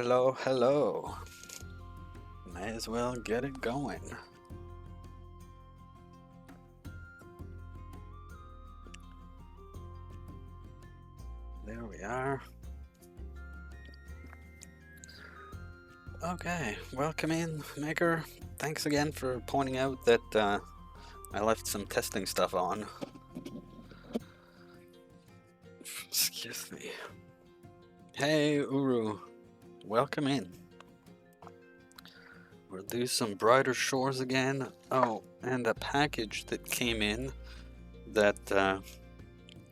Hello, hello. May as well get it going. There we are. Okay, welcome in, Maker. Thanks again for pointing out that I left some testing stuff on. Excuse me. Hey, Uru. Welcome in. We'll do some Brighter Shores again. Oh, and a package that came in that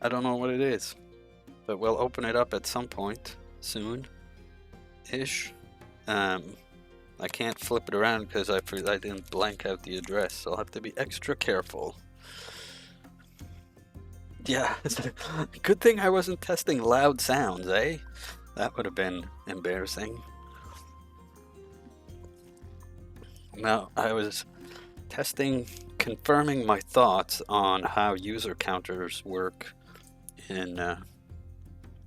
I don't know what it is, but we'll open it up at some point soon-ish. I can't flip it around because I didn't blank out the address, so I'll have to be extra careful. Yeah, good thing I wasn't testing loud sounds, eh? That would have been embarrassing. No, I was confirming my thoughts on how user counters work in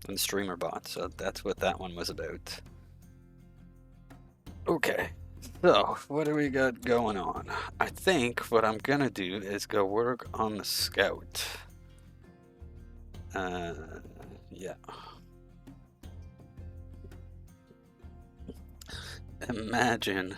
StreamerBot, so that's what that one was about. Okay, so what do we got going on? I think what I'm gonna do is go work on the scout. Yeah. Imagine.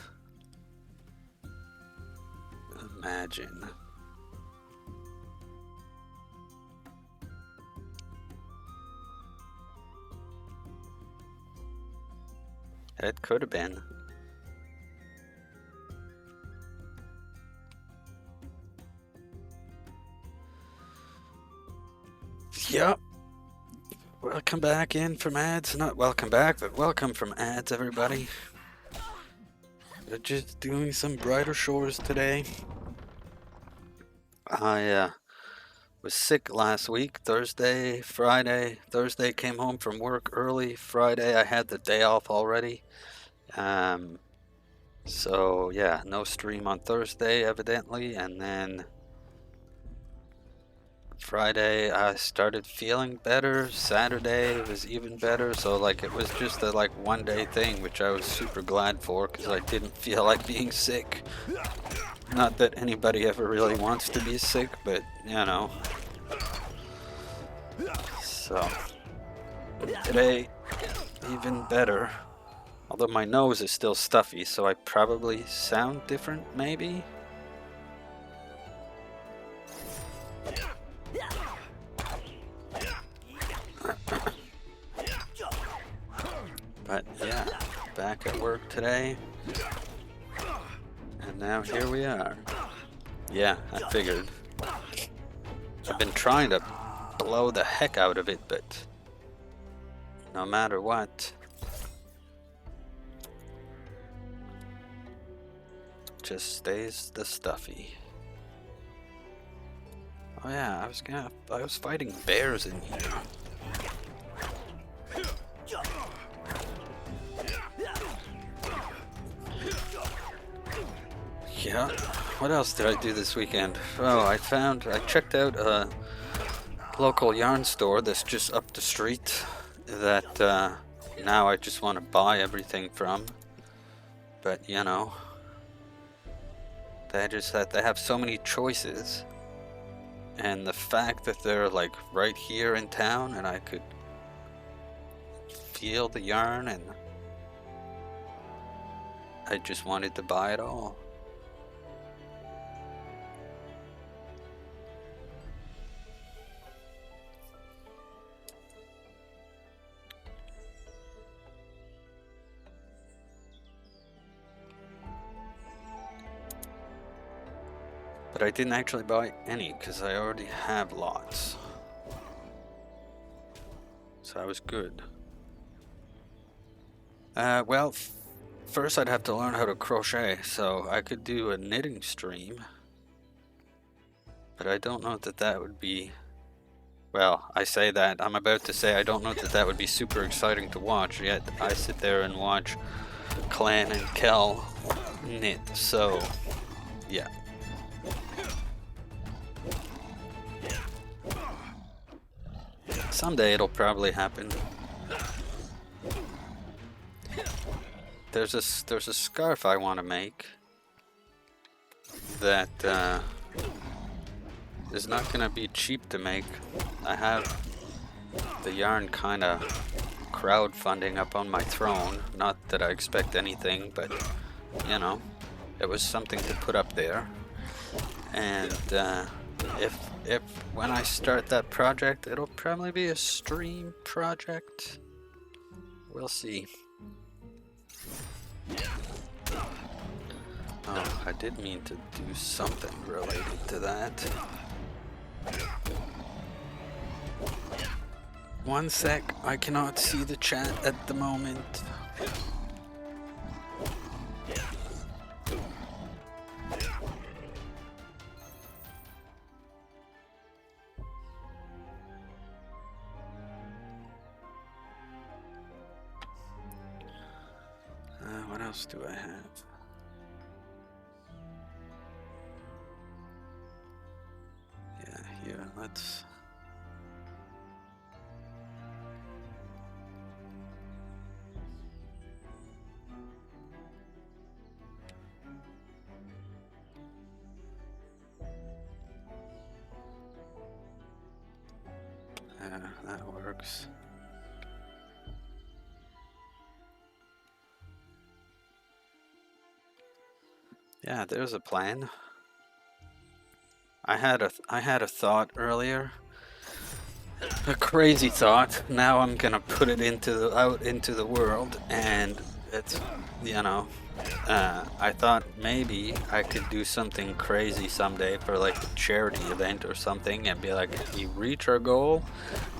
It could have been. Yep. Welcome back in from ads. Not welcome back, but welcome from ads, everybody. We're just doing some Brighter Shores today. I was sick last week, Thursday, Friday. Thursday came home from work early. Friday I had the day off already. So yeah, no stream on Thursday evidently, and then Friday I started feeling better. Saturday was even better, so like it was just a like one day thing, which I was super glad for because I didn't feel like being sick. Not that anybody ever really wants to be sick, but you know. So today even better. Although my nose is still stuffy, so I probably sound different maybe. But yeah, back at work today. And now here we are. Yeah, I figured. I've been trying to blow the heck out of it, but no matter what, just stays the stuffy. Oh yeah, I was fighting bears in here. Yeah, what else did I do this weekend? Oh, I checked out a local yarn store that's just up the street that now I just want to buy everything from. But, you know, they have so many choices. And the fact that they're like right here in town and I could feel the yarn and I just wanted to buy it all. But I didn't actually buy any because I already have lots. So I was good. Well, first I'd have to learn how to crochet, so I could do a knitting stream. But I don't know that that would be... Well, I say that, I'm about to say I don't know that that would be super exciting to watch, yet I sit there and watch Clan and Kel knit, so yeah. Someday it'll probably happen. there's a scarf I want to make that is not gonna be cheap to make. I have the yarn kind of crowdfunding up on my throne. Not that I expect anything, but you know, it was something to put up there. And if when I start that project, it'll probably be a stream project. We'll see. Oh, I did mean to do something related to that. One sec, I cannot see the chat at the moment. What else do I have? Yeah, here, let's... that works. Yeah, there's a plan. I had a thought earlier, a crazy thought. Now I'm gonna put it out into the world, and it's, you know, I thought maybe I could do something crazy someday for like a charity event or something, and be like, if you reach our goal,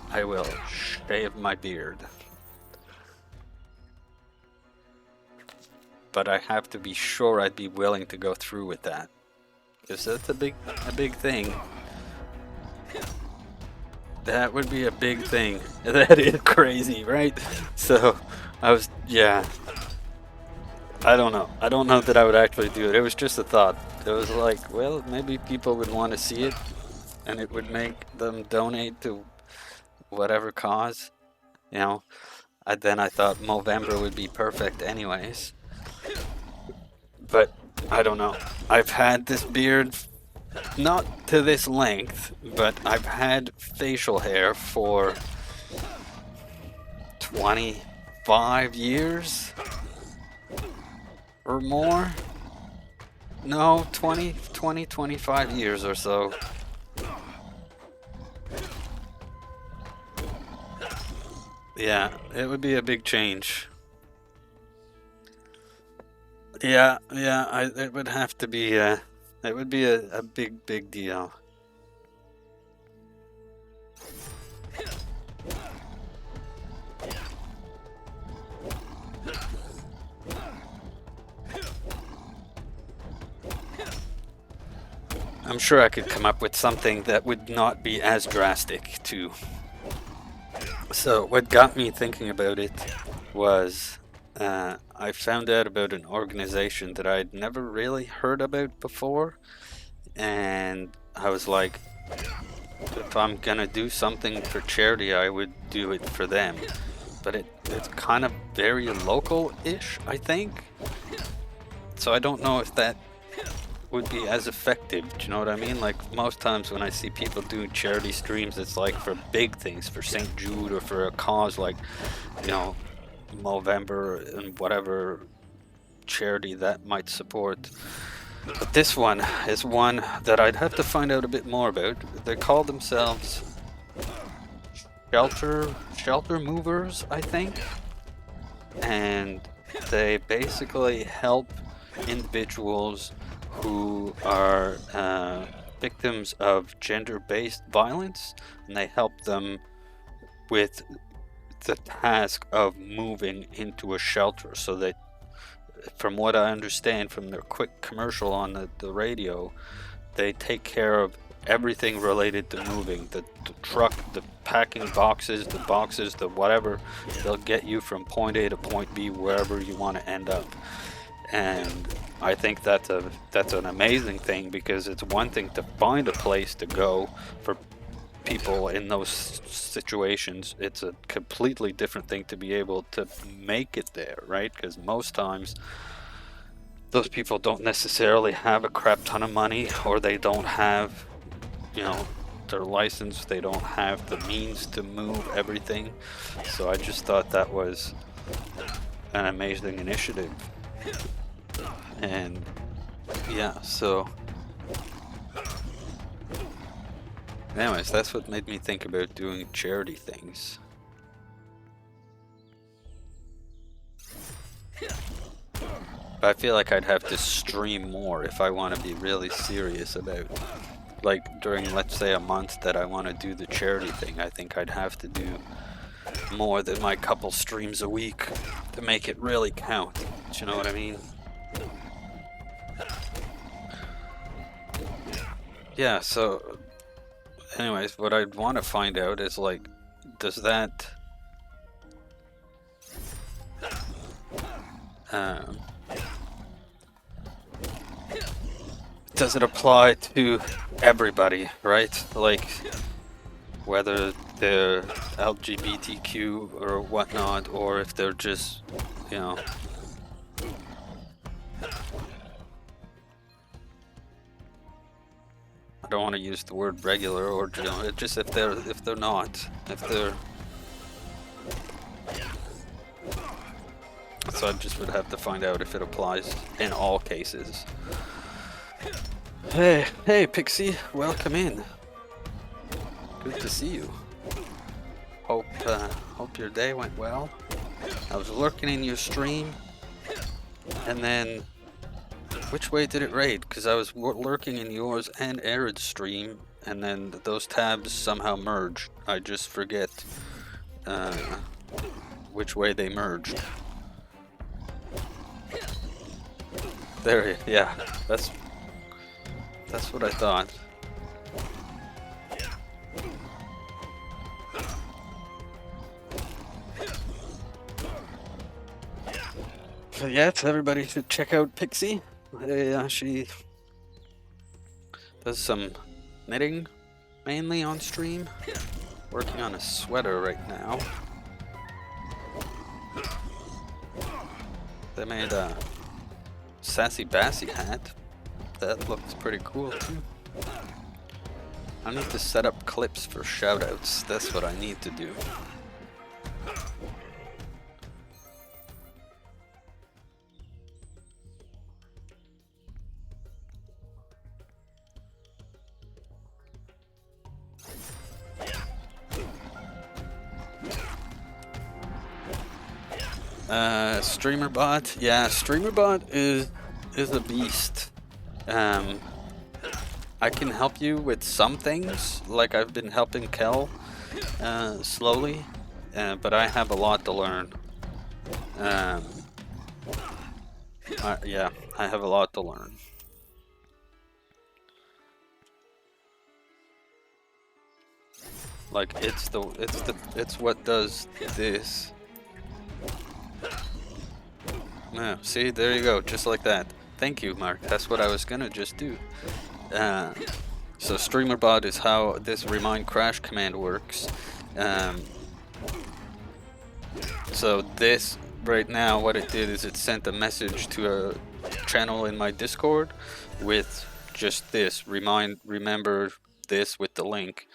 I will shave my beard. But I have to be sure I'd be willing to go through with that, because that's a big thing. That would be a big thing. That is crazy, right? So I was, yeah. I don't know. I don't know that I would actually do it. It was just a thought. It was like, well, maybe people would want to see it, and it would make them donate to whatever cause, you know. Then I thought Movember would be perfect anyways. But I don't know. I've had this beard, not to this length, but I've had facial hair for 25 years or more. No, 25 years or so. Yeah, it would be a big change. Yeah, it would have to be, it would be a big deal. I'm sure I could come up with something that would not be as drastic, too. So, what got me thinking about it was... I found out about an organization that I'd never really heard about before, and I was like, if I'm gonna do something for charity, I would do it for them. But it's kind of very local-ish, I think. So I don't know if that would be as effective, do you know what I mean? Like, most times when I see people doing charity streams, it's like for big things, for St. Jude or for a cause like, you know, Movember and whatever charity that might support. But this one is one that I'd have to find out a bit more about. They call themselves shelter movers, I think, and they basically help individuals who are victims of gender-based violence, and they help them with the task of moving into a shelter. So that, from what I understand from their quick commercial on the radio, they take care of everything related to moving. The truck, the packing boxes, the whatever. They'll get you from point A to point B, wherever you want to end up. And I think that's an amazing thing, because it's one thing to find a place to go for people in those situations, it's a completely different thing to be able to make it there, right? Because most times those people don't necessarily have a crap ton of money, or they don't have, you know, their license, they don't have the means to move everything. So I just thought that was an amazing initiative. And yeah, so anyways, that's what made me think about doing charity things. But I feel like I'd have to stream more if I want to be really serious about, like, during, let's say, a month that I want to do the charity thing. I think I'd have to do more than my couple streams a week to make it really count. Do you know what I mean? Yeah, so anyways, what I'd want to find out is, like, does that does it apply to everybody, right? Like, whether they're LGBTQ or whatnot, or if they're just, you know, I don't want to use the word regular, or, you know, just if they're not, if they're. So I just would have to find out if it applies in all cases. Hey, Pixie, welcome in. Good to see you. Hope your day went well. I was lurking in your stream, and then which way did it raid? Because I was lurking in yours and Arid's stream, and then those tabs somehow merged. I just forget which way they merged. There, yeah, that's what I thought. So yes, everybody should check out Pixie. She does some knitting, mainly on stream. Working on a sweater right now. They made a Sassy Bassy hat. That looks pretty cool too. I need to set up clips for shoutouts. That's what I need to do. StreamerBot, yeah, StreamerBot is a beast. I can help you with some things, like I've been helping Kel slowly, but I have a lot to learn. Yeah, I have a lot to learn. Like, it's what does this. Yeah, see, there you go, just like that. Thank you, Mark. That's what I was gonna just do. So StreamerBot is how this remind crash command works. So this right now, what it did is it sent a message to a channel in my Discord with just this remember this with the link,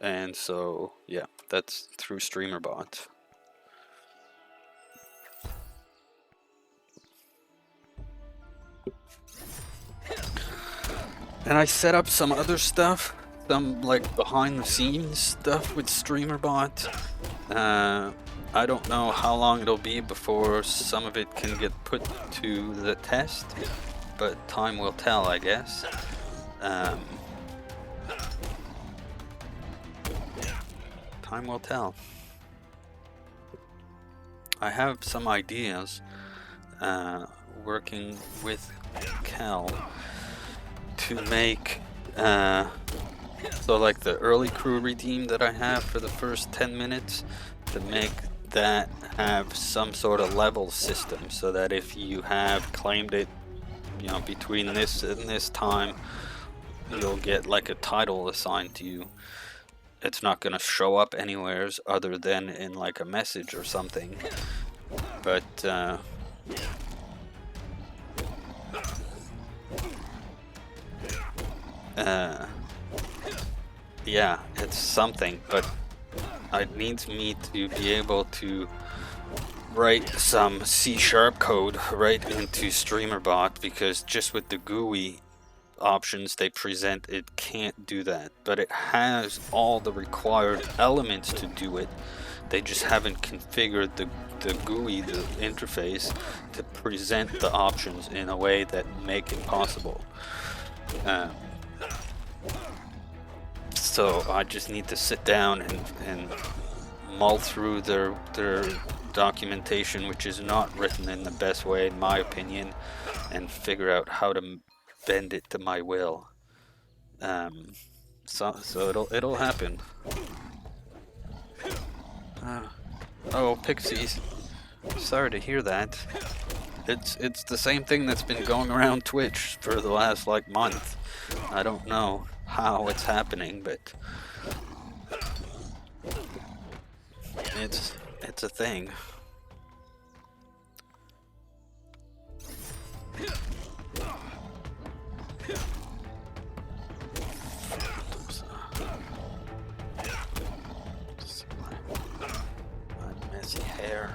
and so yeah, that's through StreamerBot. And I set up some other stuff, some like behind the scenes stuff with StreamerBot. I don't know how long it'll be before some of it can get put to the test, but time will tell, I guess. Time will tell. I have some ideas working with Cal to make so like the early crew redeem that I have for the first 10 minutes, to make that have some sort of level system, so that if you have claimed it, you know, between this and this time, you'll get like a title assigned to you. it's not gonna show up anywheres other than in like a message or something. But yeah, it's something, but it needs me to be able to write some C# code right into StreamerBot, because just with the GUI options they present, it can't do that. But it has all the required elements to do it. They just haven't configured the GUI, the interface, to present the options in a way that make it possible. So I just need to sit down and mull through their documentation, which is not written in the best way in my opinion, and figure out how to bend it to my will. So it'll happen. Oh, Pixies, sorry to hear that. It's the same thing that's been going around Twitch for the last like month. I don't know how it's happening, but it's a thing. My messy hair.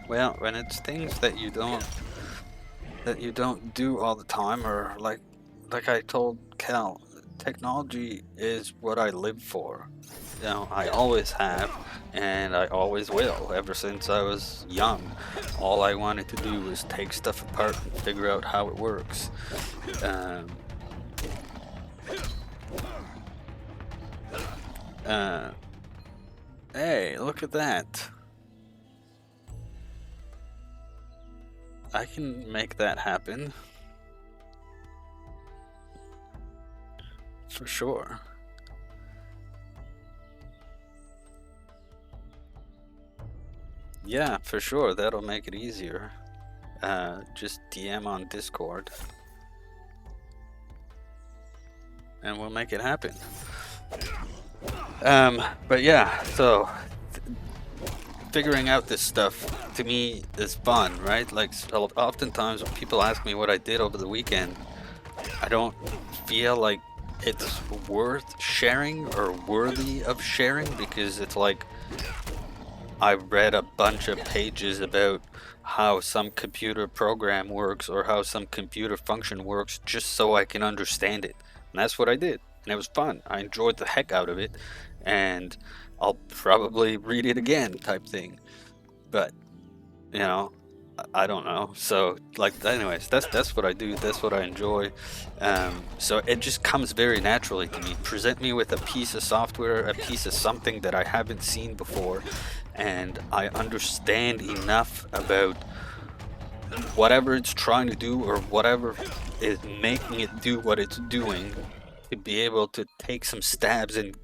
Well, when it's things that you don't do all the time, or like I told Cal, technology is what I live for. You know, I always have, and I always will. Ever since I was young, all I wanted to do was take stuff apart and figure out how it works. Hey, look at that. I can make that happen. For sure. Yeah, for sure. That'll make it easier. Just DM on Discord. And we'll make it happen. But yeah, so figuring out this stuff to me is fun, right? Like, oftentimes when people ask me what I did over the weekend, I don't feel like it's worth sharing or worthy of sharing, because it's like I read a bunch of pages about how some computer program works or how some computer function works just so I can understand it. And that's what I did. And it was fun. I enjoyed the heck out of it. And I'll probably read it again type thing. But, you know, I don't know. So, like, anyways, that's what I do. That's what I enjoy. So it just comes very naturally to me. Present me with a piece of software, a piece of something that I haven't seen before, and I understand enough about whatever it's trying to do or whatever is making it do what it's doing, to be able to take some stabs and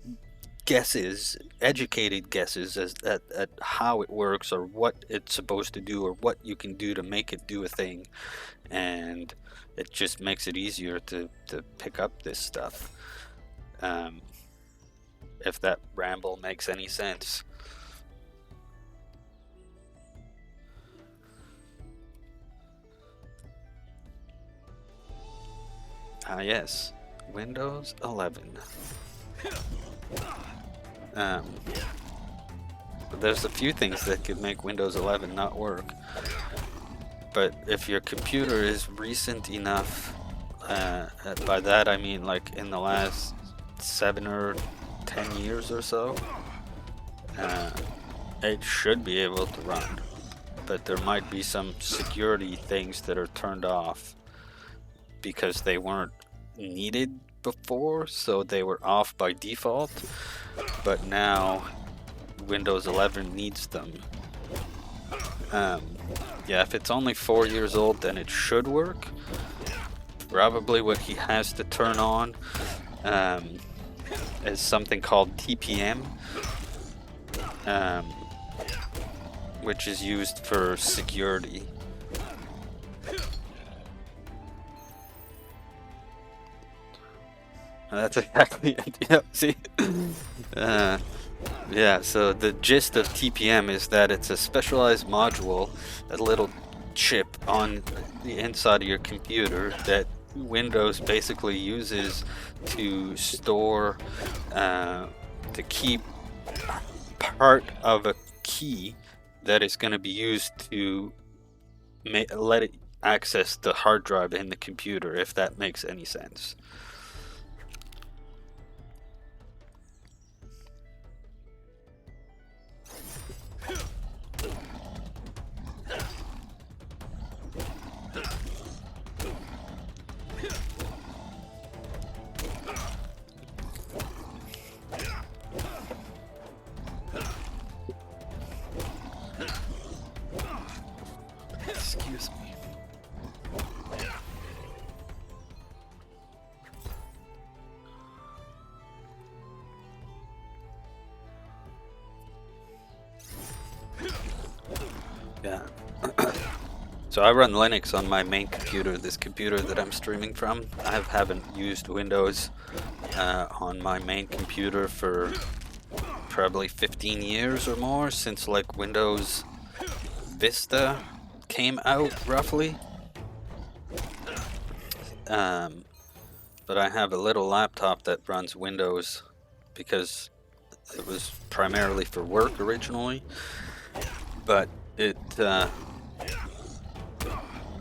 guesses, educated guesses at how it works or what it's supposed to do or what you can do to make it do a thing. And it just makes it easier to pick up this stuff. If that ramble makes any sense. Yes, Windows 11. There's a few things that could make Windows 11 not work, but if your computer is recent enough, by that I mean like in the last 7 or 10 years or so, it should be able to run, but there might be some security things that are turned off because they weren't needed before, so they were off by default, but now Windows 11 needs them. Um, yeah, if it's only 4 years old, then it should work. Probably what he has to turn on is something called TPM, um, which is used for security. That's exactly it. Yeah, see? Yeah, so the gist of TPM is that it's a specialized module, a little chip on the inside of your computer that Windows basically uses to store, to keep part of a key that is going to be used to let it access the hard drive in the computer, if that makes any sense. Excuse me. Yeah. So I run Linux on my main computer, this computer that I'm streaming from. I haven't used Windows on my main computer for probably 15 years or more, since like Windows Vista came out roughly. But I have a little laptop that runs Windows because it was primarily for work originally, but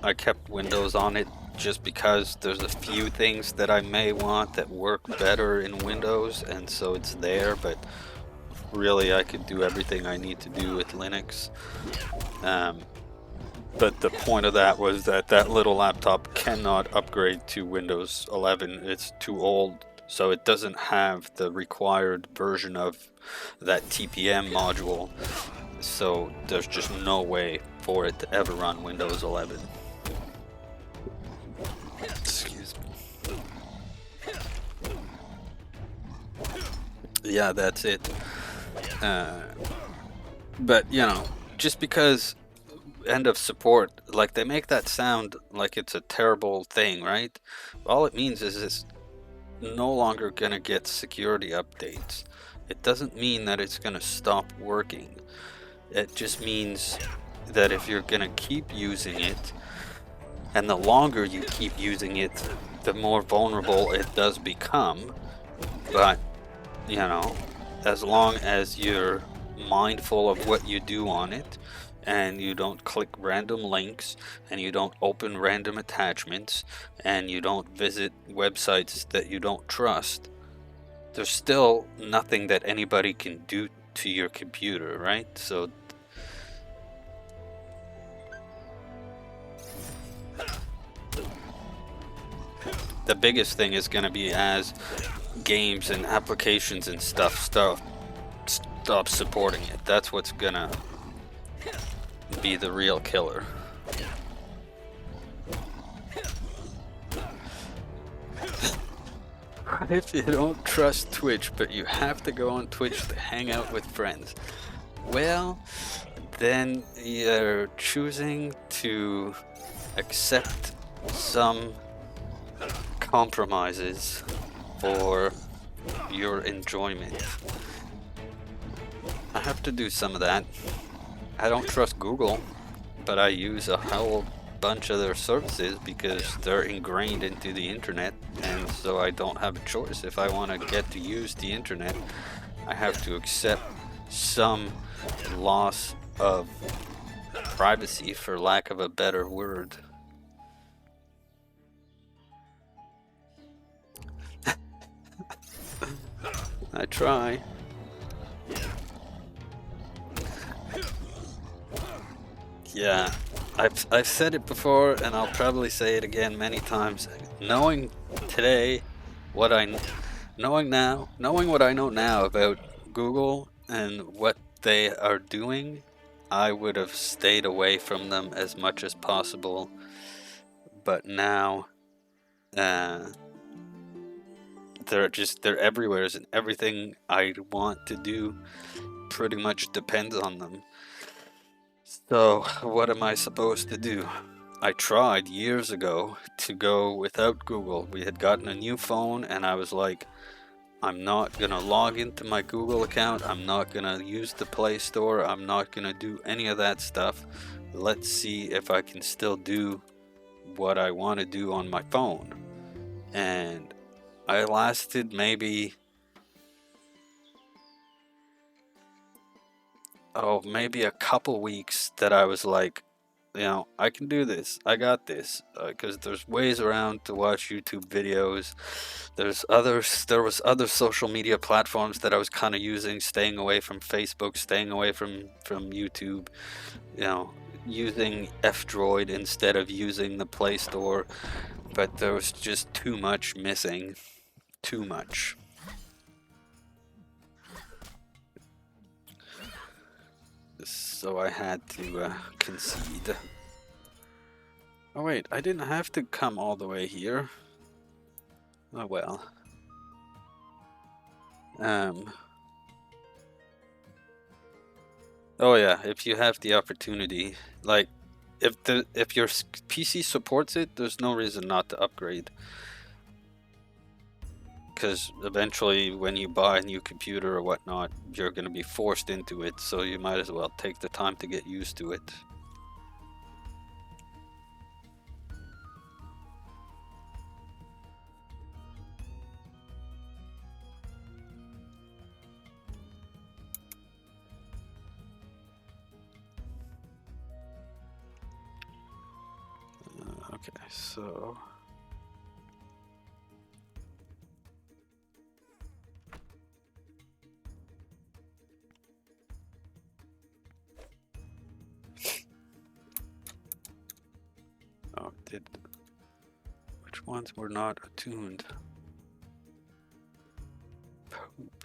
I kept Windows on it just because there's a few things that I may want that work better in Windows, and so it's there, but really I could do everything I need to do with Linux. But the point of that was that little laptop cannot upgrade to Windows 11. It's too old, so it doesn't have the required version of that TPM module, so there's just no way for it to ever run Windows 11. Excuse me. Yeah, that's it. But, you know, just because end of support, like, they make that sound like it's a terrible thing, right? All it means is it's no longer gonna get security updates. It doesn't mean that it's gonna stop working. It just means that if you're gonna keep using it, and the longer you keep using it, the more vulnerable it does become. But, you know, as long as you're mindful of what you do on it, and you don't click random links, and you don't open random attachments, and you don't visit websites that you don't trust, there's still nothing that anybody can do to your computer, right? So the biggest thing is going to be as games and applications and stuff stop supporting it. That's what's gonna be the real killer. What if you don't trust Twitch, but you have to go on Twitch to hang out with friends? Well, then you're choosing to accept some compromises for your enjoyment. I have to do some of that. I don't trust Google, but I use a whole bunch of their services because they're ingrained into the internet, and so I don't have a choice. If I want to get to use the internet, I have to accept some loss of privacy, for lack of a better word. I try. Yeah, I've said it before, and I'll probably say it again many times. Knowing today what knowing what I know now about Google and what they are doing, I would have stayed away from them as much as possible. But now, uh, they're everywhere, and everything I want to do pretty much depends on them. So, what am I supposed to do? I tried years ago to go without Google. We had gotten a new phone, and I was like, I'm not gonna log into my Google account. I'm not gonna use the Play Store. I'm not gonna do any of that stuff. Let's see if I can still do what I want to do on my phone. And I lasted maybe a couple weeks that I was like, I can do this. I got this. Because there's ways around to watch YouTube videos. There was other social media platforms that I was kind of using, staying away from Facebook, staying away from YouTube, using F-Droid instead of using the Play Store. But there was just too much missing. Too much. So I had to concede. Oh wait, I didn't have to come all the way here. Oh well. Oh yeah, if you have the opportunity, like if your PC supports it, there's no reason not to upgrade. Because eventually when you buy a new computer or whatnot, you're going to be forced into it, so you might as well take the time to get used to it. Okay, so... Oh, which ones were not attuned? Poop.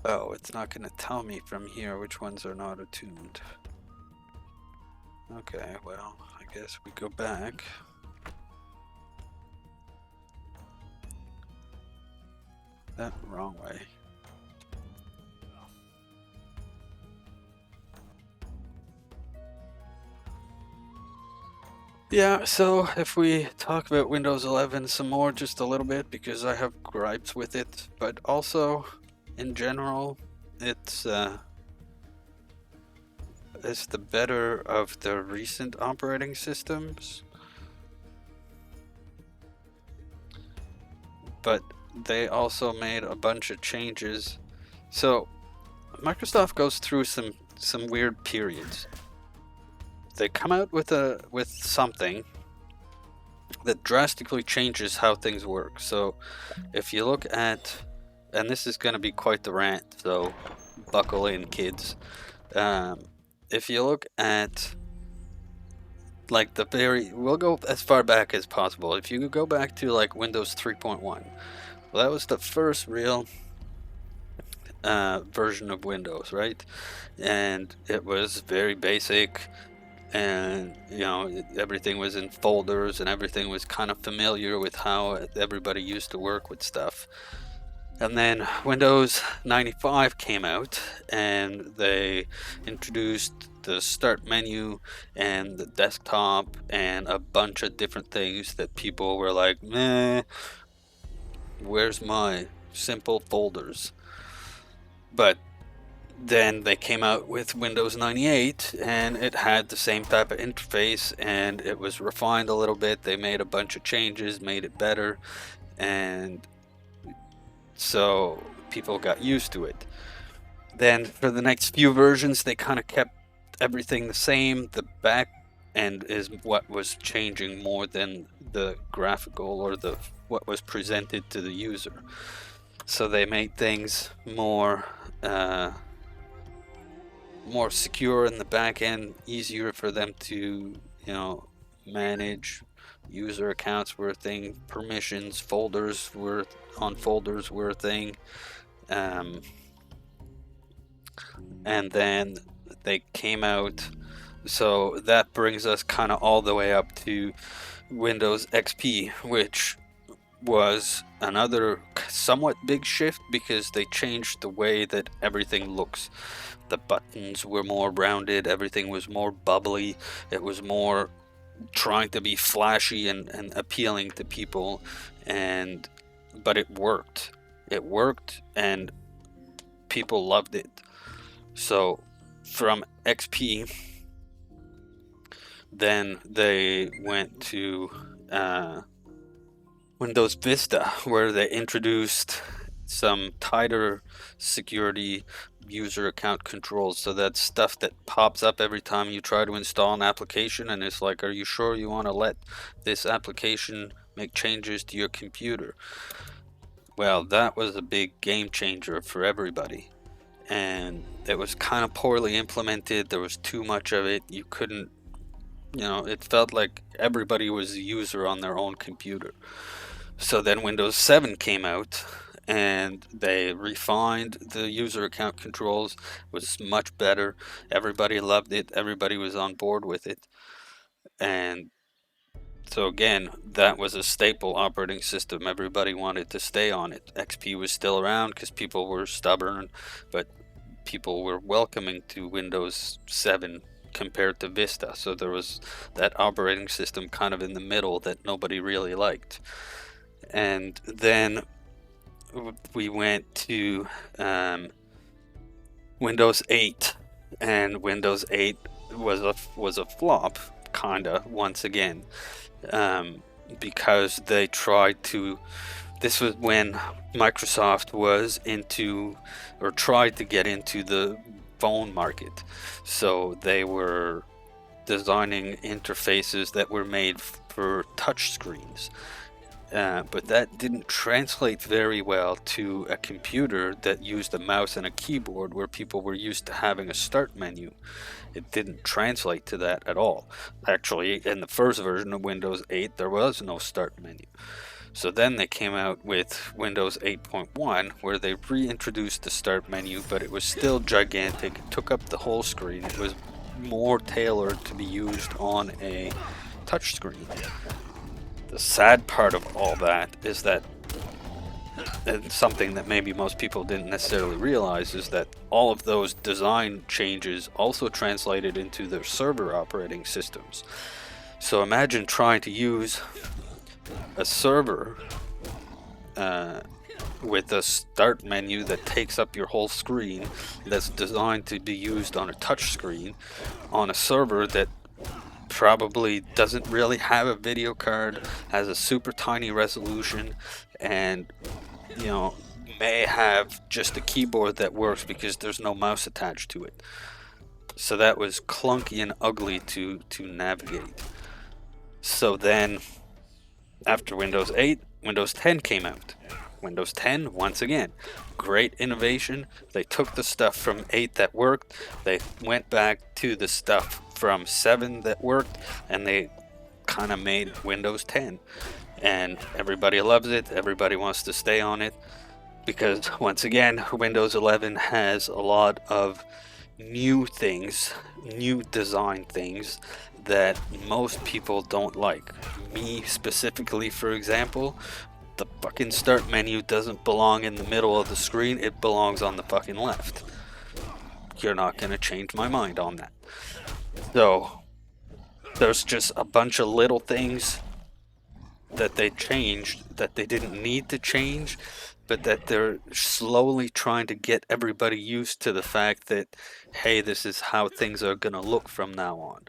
Oh, it's not going to tell me from here which ones are not attuned. Okay, well, I guess we go back. That wrong way. Yeah, so if we talk about Windows 11 some more, just a little bit, because I have gripes with it, but also in general, it's the better of the recent operating systems, but they also made a bunch of changes. So Microsoft goes through some weird periods. They come out with something that drastically changes how things work. So if you look at, and this is going to be quite the rant, so buckle in, kids. If you look at, like, we'll go as far back as possible. If you go back to like Windows 3.1, well, that was the first real version of Windows, right? And it was very basic, and everything was in folders, and everything was kind of familiar with how everybody used to work with stuff. And then Windows 95 came out, and they introduced the start menu and the desktop and a bunch of different things that people were like, meh, where's my simple folders? But then they came out with Windows 98, and it had the same type of interface, and it was refined a little bit. They made a bunch of changes, made it better, and so people got used to it. Then for the next few versions, they kind of kept everything the same. The back end is what was changing more than the graphical or the what was presented to the user. So they made things more more secure in the back end, easier for them to, manage. User accounts were a thing, permissions, folders were a thing. And then they came out, so that brings us kind of all the way up to Windows XP, which was another somewhat big shift because they changed the way that everything looks. The buttons were more rounded, everything was more bubbly, it was more trying to be flashy and appealing to people, but it worked. It worked and people loved it. So from XP, then they went to Windows Vista, where they introduced some tighter security user account controls. So that's stuff that pops up every time you try to install an application, and it's like, are you sure you want to let this application make changes to your computer? Well, that was a big game changer for everybody. And it was kind of poorly implemented. There was too much of it. You couldn't, it felt like everybody was a user on their own computer. So then Windows 7 came out and they refined the user account controls. It was much better. Everybody loved it. Everybody was on board with it. And so again, that was a staple operating system. Everybody wanted to stay on it. XP was still around because people were stubborn, but people were welcoming to Windows 7 compared to Vista. So there was that operating system kind of in the middle that nobody really liked. And then we went to Windows 8, and Windows 8 was a flop, kinda, once again, because they tried to. This was when Microsoft was into, or tried to get into, the phone market. So they were designing interfaces that were made for touch screens. But that didn't translate very well to a computer that used a mouse and a keyboard, where people were used to having a start menu. It didn't translate to that at all. Actually, in the first version of Windows 8, there was no start menu. So then they came out with Windows 8.1, where they reintroduced the start menu, but it was still gigantic. It took up the whole screen. It was more tailored to be used on a touch screen. The sad part of all that is that, and something that maybe most people didn't necessarily realize, is that all of those design changes also translated into their server operating systems. So imagine trying to use a server with a start menu that takes up your whole screen, that's designed to be used on a touch screen, on a server that probably doesn't really have a video card, has a super tiny resolution, and may have just a keyboard that works because there's no mouse attached to it. So that was clunky and ugly to navigate. So then after Windows 8, Windows 10 came out. Windows 10, once again, great innovation. They took the stuff from 8 that worked, they went back to the stuff from 7 that worked, and they kind of made Windows 10. And everybody loves it, everybody wants to stay on it, because once again, Windows 11 has a lot of new things, new design things that most people don't like. Me specifically, for example, the fucking start menu doesn't belong in the middle of the screen, it belongs on the fucking left. You're not gonna change my mind on that. So there's just a bunch of little things that they changed that they didn't need to change, but that they're slowly trying to get everybody used to the fact that, hey, this is how things are gonna look from now on.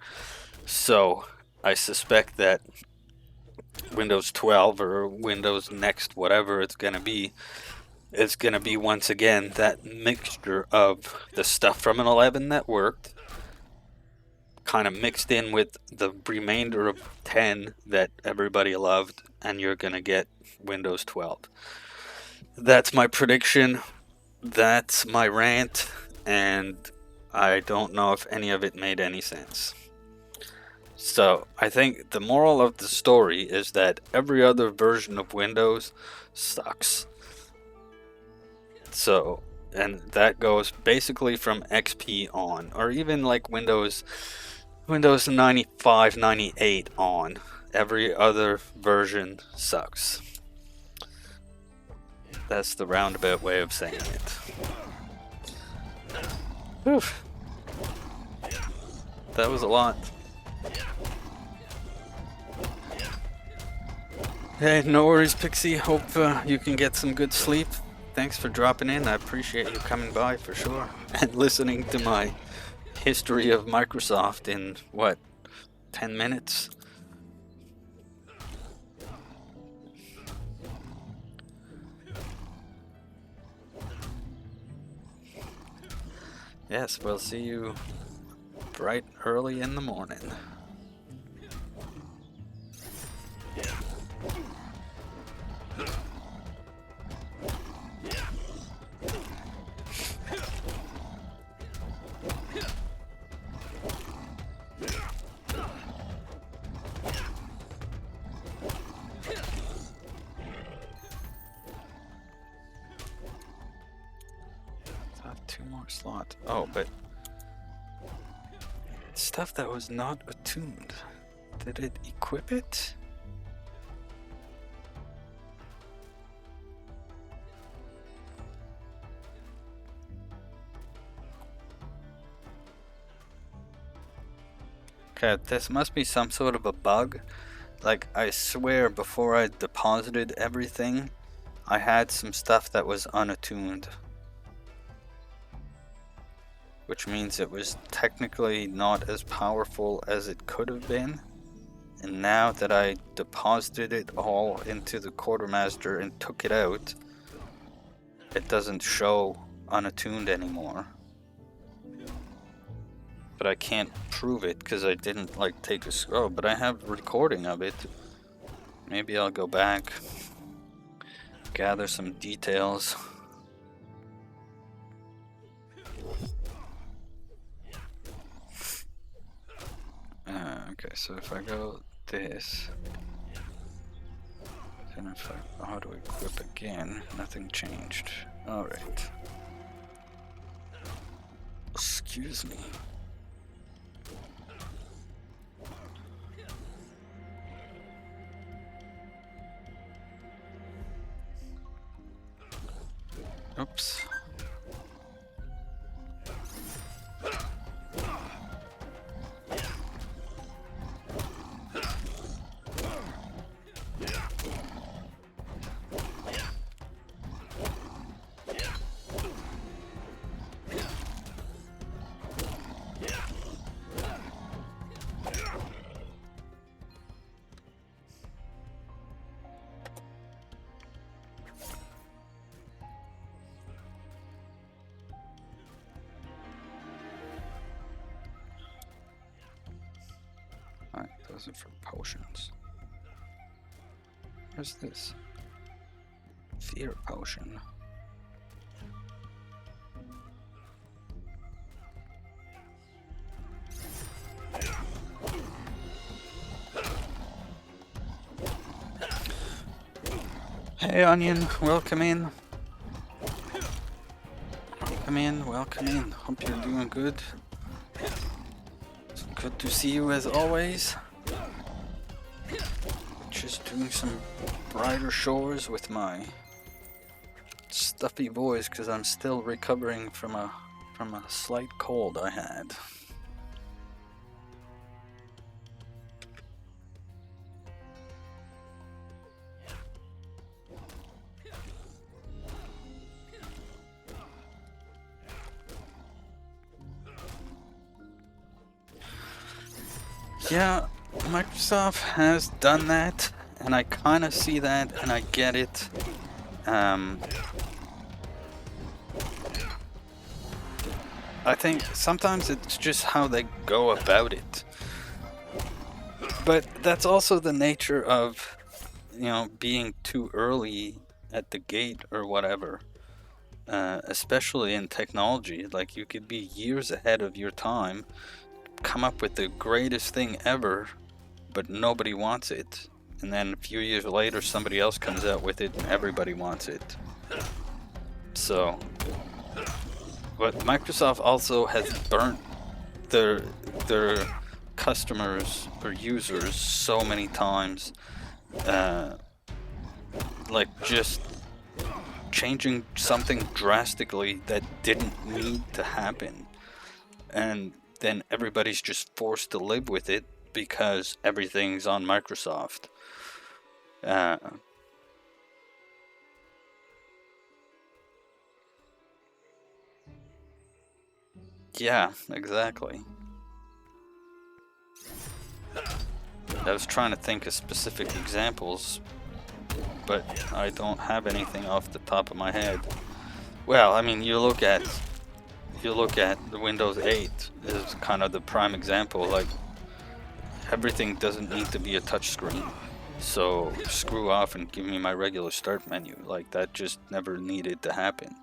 So I suspect that Windows 12 or Windows Next, whatever it's going to be, is going to be once again that mixture of the stuff from an 11 that worked, kind of mixed in with the remainder of 10 that everybody loved, and you're gonna get Windows 12. That's my prediction. That's my rant, and I don't know if any of it made any sense. So, I think the moral of the story is that every other version of Windows sucks. So, and that goes basically from XP on, or even like Windows 95, 98 on. Every other version sucks. That's the roundabout way of saying it. Whew. That was a lot. Hey, no worries, Pixie. Hope you can get some good sleep. Thanks for dropping in. I appreciate you coming by for sure. And listening to my history of Microsoft in, what, 10 minutes? Yes, we'll see you bright early in the morning. Slot. Oh, but stuff that was not attuned. Did it equip it? Okay, this must be some sort of a bug. Like, I swear before I deposited everything, I had some stuff that was unattuned. Which means it was technically not as powerful as it could have been. And now that I deposited it all into the quartermaster and took it out, it doesn't show unattuned anymore. But I can't prove it because I didn't like take a scroll, but I have recording of it. Maybe I'll go back, gather some details. Okay, so if I go this, then if I how to equip again, nothing changed. Alright. Excuse me. Oops. Alright, those are for potions. What's this? Fear potion. Hey Onion, welcome in. Welcome in, welcome in. Hope you're doing good. It's good to see you as always. Just doing some brighter shores with my stuffy voice because I'm still recovering from a slight cold I had. Yeah, Microsoft has done that, and I kind of see that, and I get it. I think sometimes it's just how they go about it. But that's also the nature of, being too early at the gate or whatever. Especially in technology, like you could be years ahead of your time, come up with the greatest thing ever, but nobody wants it. And then a few years later, somebody else comes out with it and everybody wants it. So, but Microsoft also has burnt their customers or users so many times, like just changing something drastically that didn't need to happen, and then everybody's just forced to live with it because everything's on Microsoft. Uh, yeah, exactly. I was trying to think of specific examples, but I don't have anything off the top of my head. Well, I mean, you look at the Windows 8 is kind of the prime example. Like, everything doesn't need to be a touchscreen. So screw off and give me my regular start menu. Like, that just never needed to happen.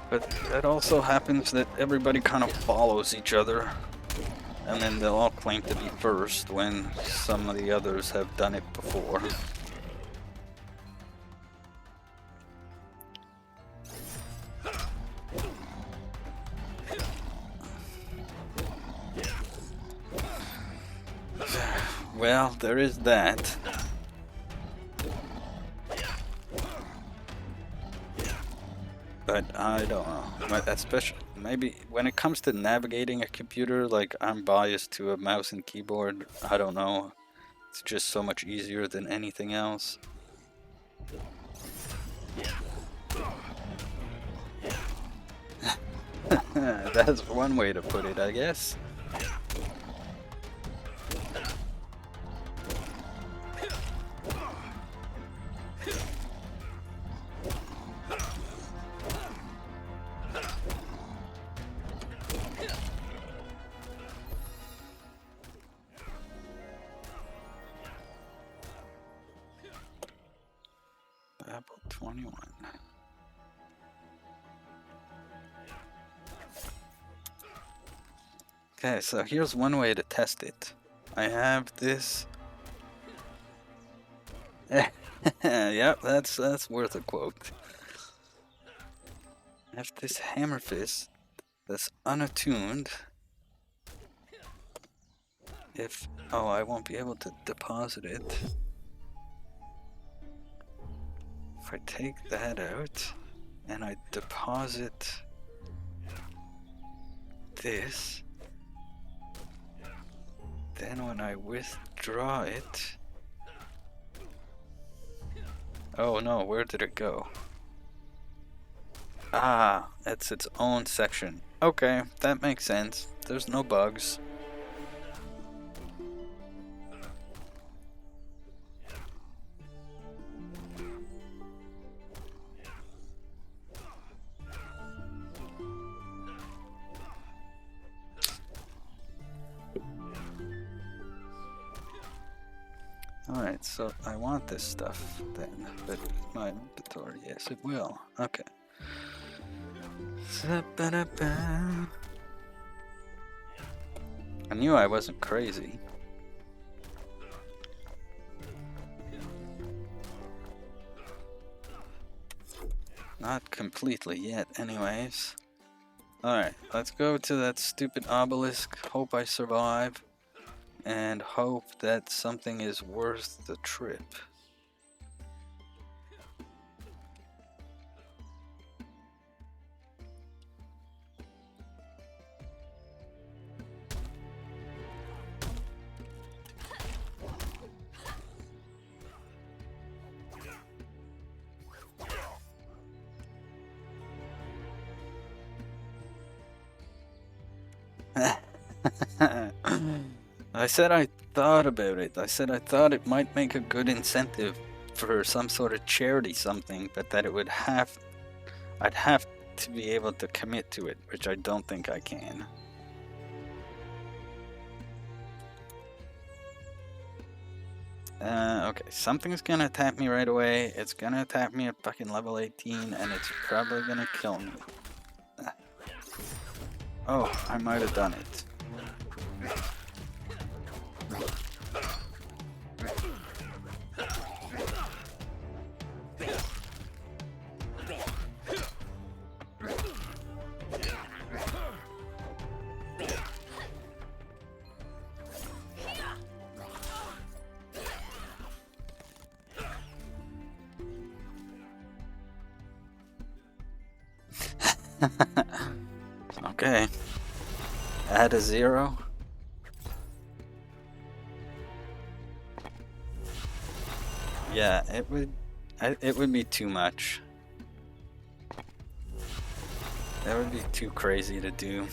But it also happens that everybody kind of follows each other, and then they'll all claim to be first when some of the others have done it before. Well, there is that. But I don't know. Especially, maybe when it comes to navigating a computer, like, I'm biased to a mouse and keyboard. I don't know. It's just so much easier than anything else. That's one way to put it, I guess. Apple 21. Okay, so here's one way to test it. I have this. Yep, that's worth a quote. I have this hammer fist that's unattuned. I won't be able to deposit it. If I take that out and I deposit this, then when I withdraw it... Oh no, where did it go? Ah, it's its own section. Okay, that makes sense. There's no bugs. Alright, so I want this stuff then, but my inventory, yes it will. Okay. I knew I wasn't crazy. Not completely yet, anyways. Alright, let's go to that stupid obelisk, hope I survive, and hope that something is worth the trip. I said I thought about it. I said I thought it might make a good incentive for some sort of charity something, but that I'd have to be able to commit to it, which I don't think I can. Okay, something's gonna attack me right away. It's gonna attack me at fucking level 18, and it's probably gonna kill me. Oh, I might have done it. Okay. Add a 0. Yeah, it would be too much. That would be too crazy to do.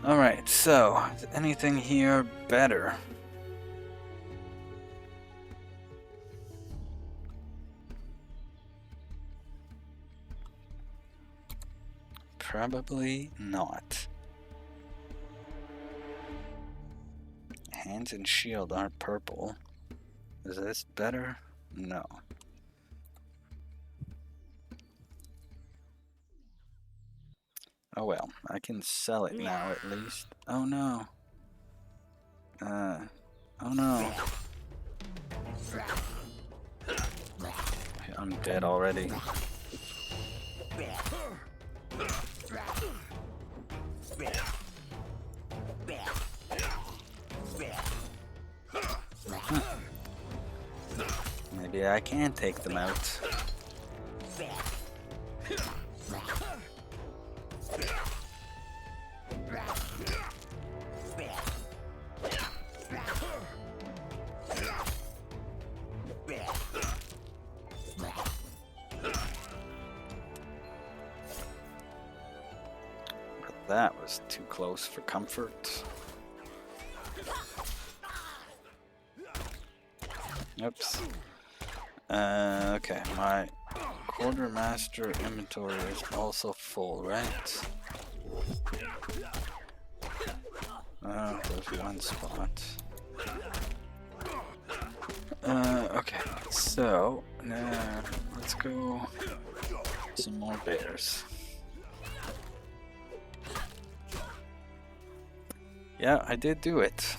Alright, so, is anything here better? Probably not. Hands and shield aren't purple. Is this better? No. Oh well, I can sell it now at least. Oh no. Oh no. I'm dead already. Maybe I can take them out. That was too close for comfort. Oops. Okay, my quartermaster inventory is also full, right? Oh, there's one spot. Okay, so let's go some more bears. Yeah, I did do it.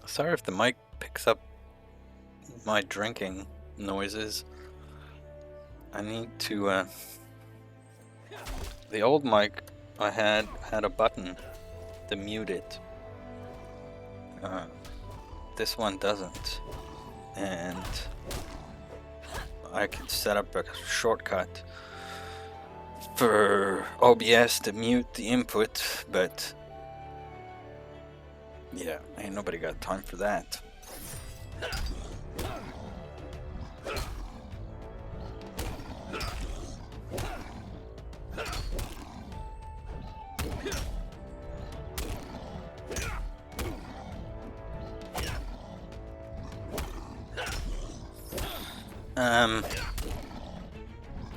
Sorry if the mic picks up my drinking noises. I need to, the old mic I had a button to mute it. This one doesn't. And I could set up a shortcut for OBS to mute the input, but yeah, ain't nobody got time for that.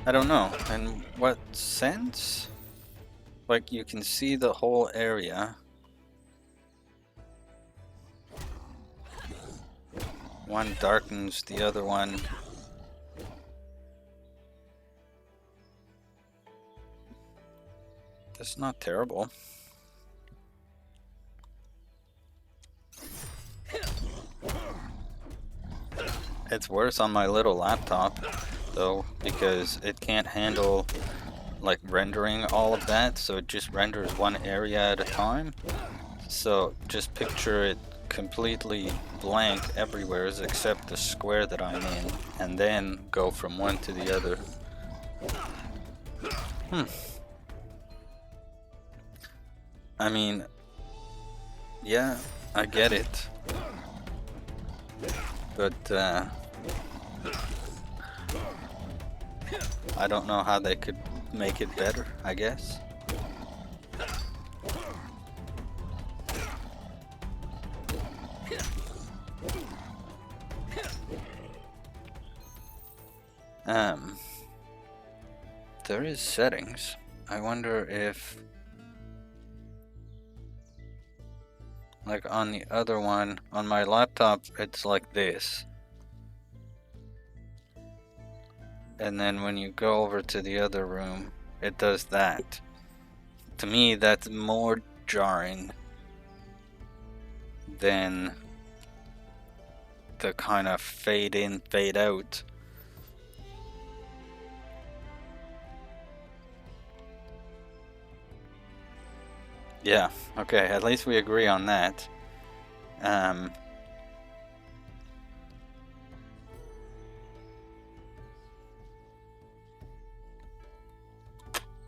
I don't know. In what sense? Like, you can see the whole area. One darkens the other one. That's not terrible. It's worse on my little laptop, though, because it can't handle like rendering all of that, so it just renders one area at a time. So just picture it completely blank everywhere except the square that I'm in, and then go from one to the other. I mean, yeah, I get it. But, I don't know how they could make it better, I guess. There is settings. I wonder if, like on the other one, on my laptop, it's like this. And then when you go over to the other room, it does that. To me, that's more jarring than the kind of fade in, fade out. Yeah, okay, at least we agree on that.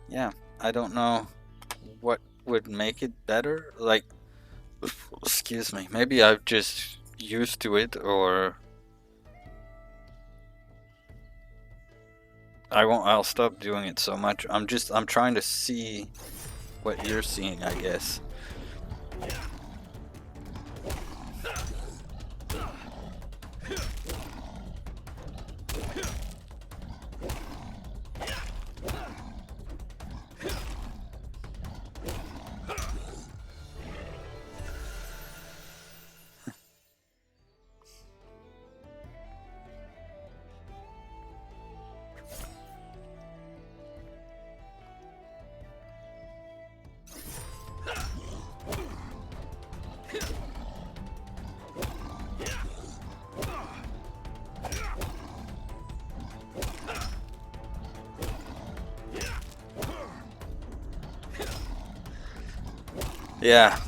Yeah, I don't know what would make it better. Like, excuse me, maybe I'm just used to it, or I'll stop doing it so much. I'm trying to see what you're seeing, I guess.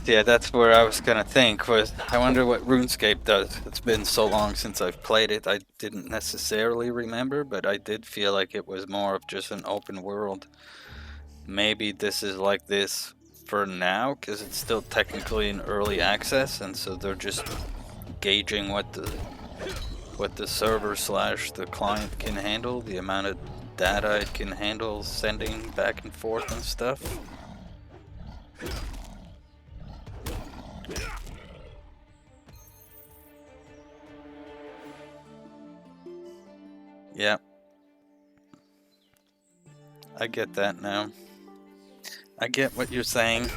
Yeah, that's where I was gonna think, was I wonder what RuneScape does. It's been so long since I've played it, I didn't necessarily remember, but I did feel like it was more of just an open world. Maybe this is like this for now, because it's still technically in early access, and so they're just gauging what the server / the client can handle, the amount of data it can handle sending back and forth and stuff. Yeah. I get that now. I get what you're saying.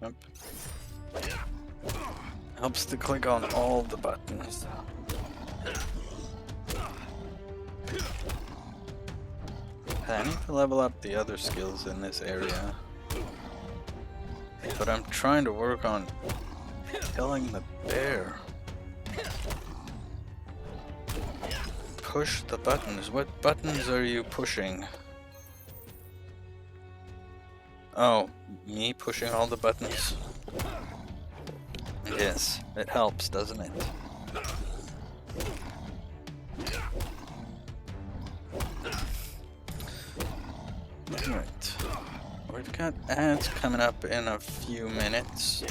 Yep. Helps to click on all the buttons. I need to level up the other skills in this area. But I'm trying to work on killing the bear. Push the buttons. What buttons are you pushing? Oh, me pushing all the buttons? Yes, it helps, doesn't it? Alright. We've got ads coming up in a few minutes.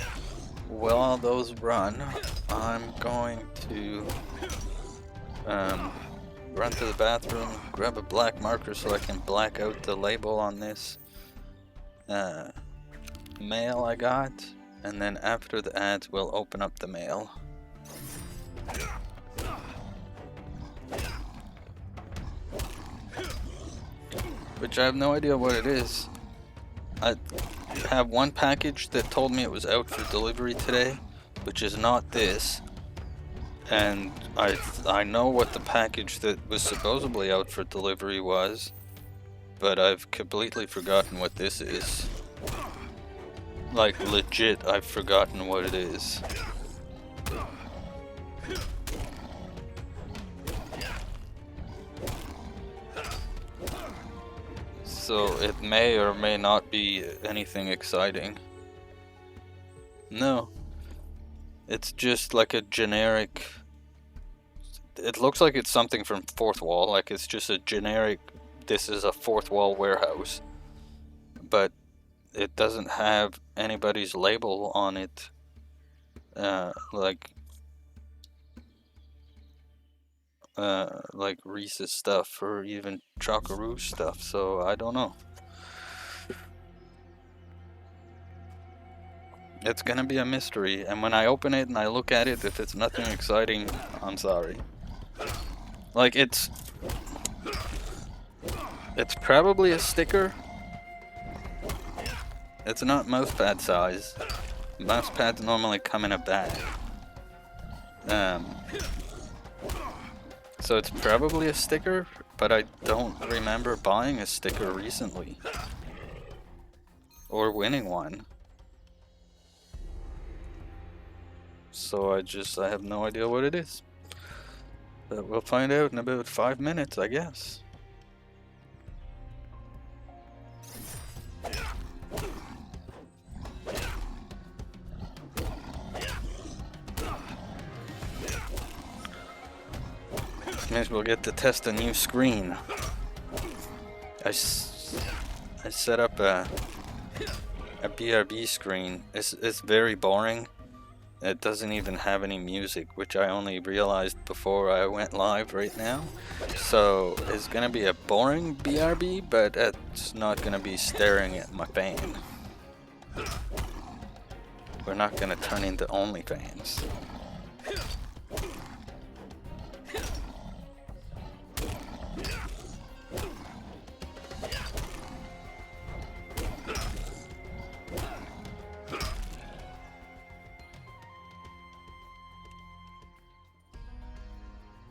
While those run, I'm going to Um, run to the bathroom, grab a black marker so I can black out the label on this mail I got, and then after the ads we'll open up the mail. Which I have no idea what it is. I have one package that told me it was out for delivery today, which is not this. And I know what the package that was supposedly out for delivery was, but I've completely forgotten what this is. Like, legit, I've forgotten what it is. So it may or may not be anything exciting. No. It's just like a generic... It looks like it's something from Fourth Wall, like it's just a generic, this is a Fourth Wall warehouse. But it doesn't have anybody's label on it. Like Reese's stuff or even Chocoroo stuff, so I don't know. It's gonna be a mystery, and when I open it and I look at it, if it's nothing exciting, I'm sorry. Like, it's probably a sticker. It's not mousepad size. Mousepads normally come in a bag. So it's probably a sticker, but I don't remember buying a sticker recently. Or winning one. So I have no idea what it is. But we'll find out in about 5 minutes, I guess. Means we'll get to test a new screen. I set up a BRB screen. It's very boring. It doesn't even have any music, which I only realized before I went live right now. So it's gonna be a boring BRB, but it's not gonna be staring at my fan. We're not gonna turn into OnlyFans.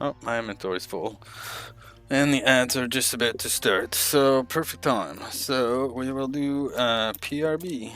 Oh, my inventory's full. And the ads are just about to start, so perfect time. So we will do PRB.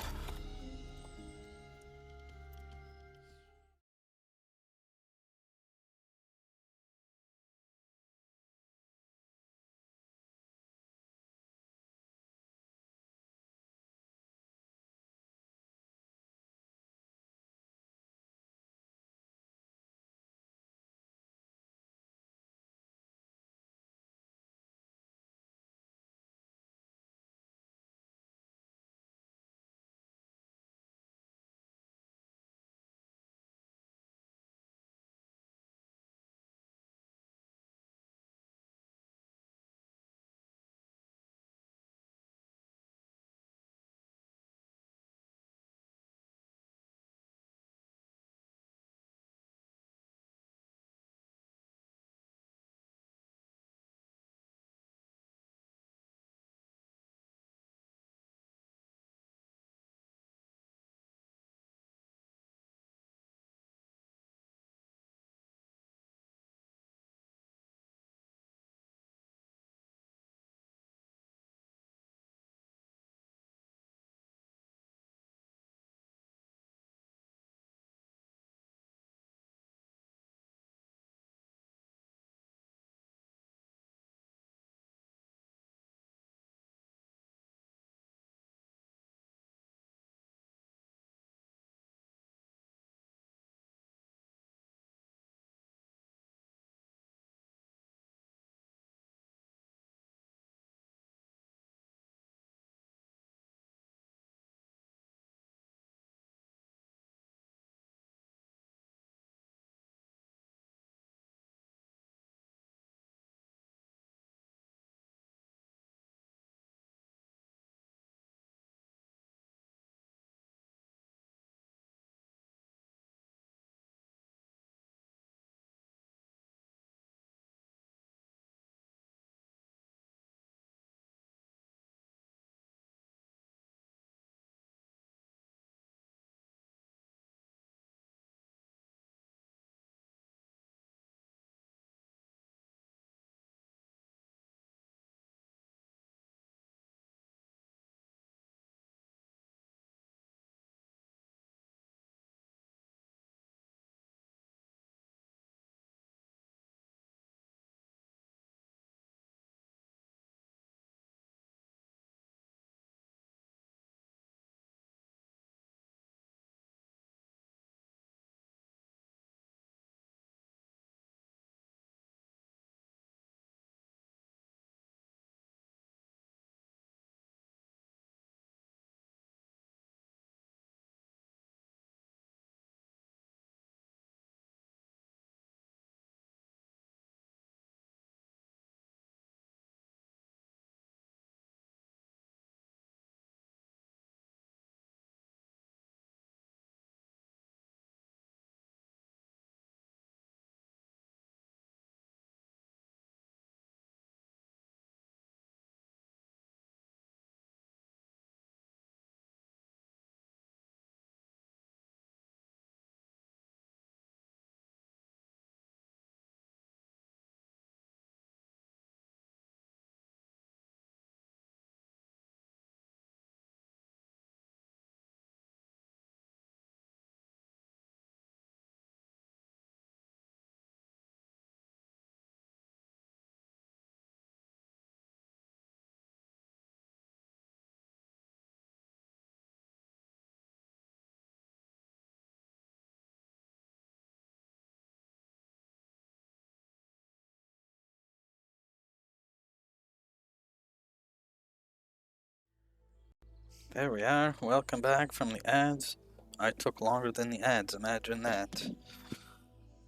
There we are. Welcome back from the ads. I took longer than the ads, imagine that.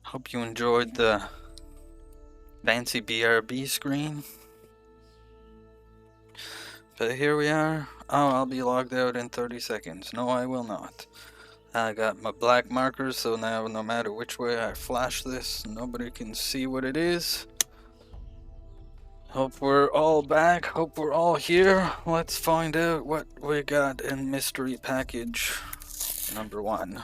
Hope you enjoyed the fancy BRB screen. But here we are. Oh, I'll be logged out in 30 seconds. No, I will not. I got my black markers, so now no matter which way I flash this, nobody can see what it is. Hope we're all back. Hope we're all here. Let's find out what we got in mystery package number 1.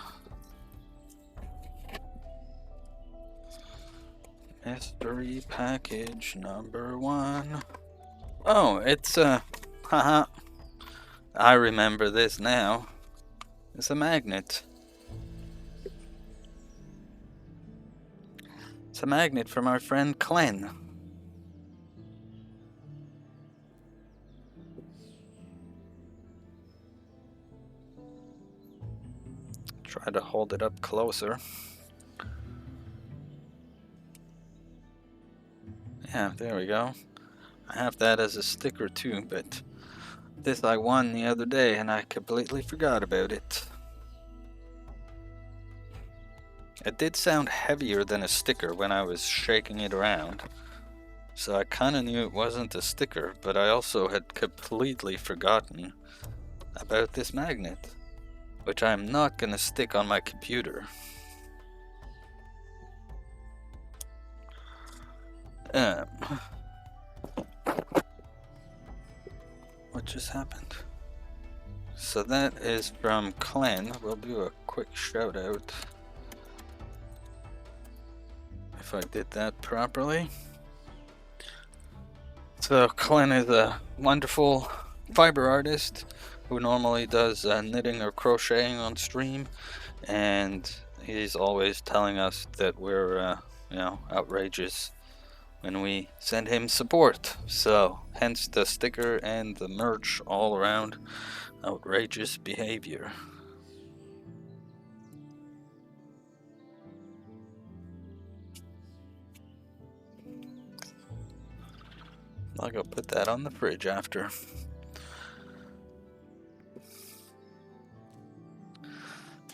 Mystery package number 1. Oh, it's haha. I remember this now. It's a magnet. It's a magnet from our friend Clen. Try to hold it up closer. Yeah, there we go. I have that as a sticker too, but this I won the other day and I completely forgot about it. It did sound heavier than a sticker when I was shaking it around, so I kinda knew it wasn't a sticker, but I also had completely forgotten about this magnet, which I'm not gonna stick on my computer. What just happened? So that is from Clen. We'll do a quick shout out if I did that properly. So Clen is a wonderful fiber artist who normally does knitting or crocheting on stream, and he's always telling us that we're outrageous when we send him support. So hence the sticker and the merch all around. Outrageous behavior. I'll go put that on the fridge after.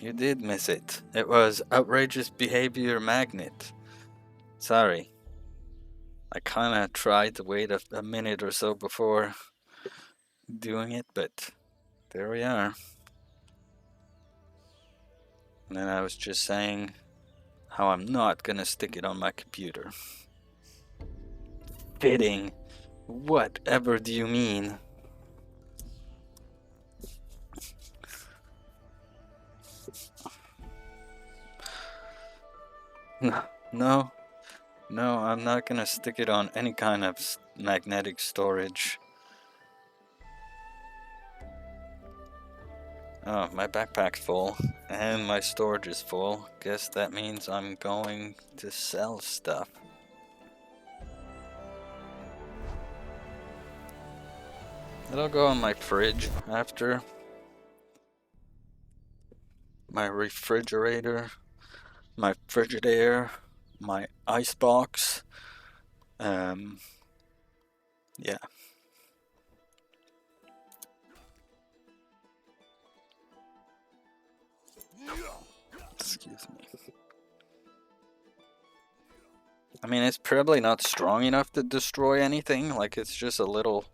You did miss it. It was outrageous behavior magnet. Sorry. I kinda tried to wait a minute or so before doing it, but there we are. And then I was just saying how I'm not gonna stick it on my computer. Fitting. Whatever do you mean? No, I'm not gonna stick it on any kind of magnetic storage. Oh, my backpack's full, and my storage is full. Guess that means I'm going to sell stuff. It'll go in my fridge after. My refrigerator, my Frigidaire, my icebox. Yeah. Excuse me. I mean, it's probably not strong enough to destroy anything. Like, it's just a little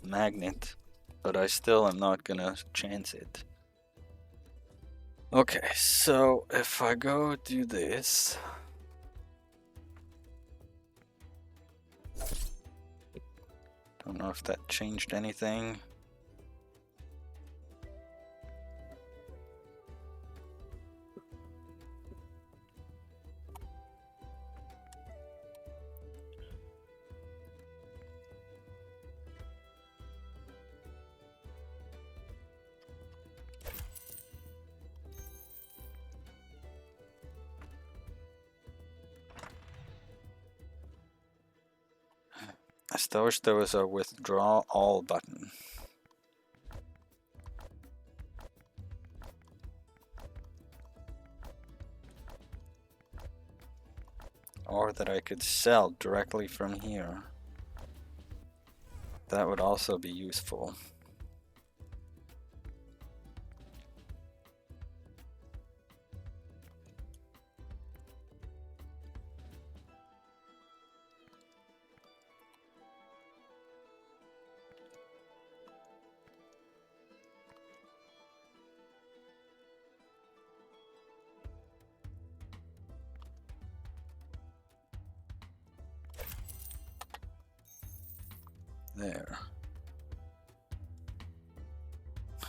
magnet. But I still am not gonna chance it. Okay, so if I go do this. Don't know if that changed anything. I still wish there was a withdraw all button. Or that I could sell directly from here. That would also be useful. There.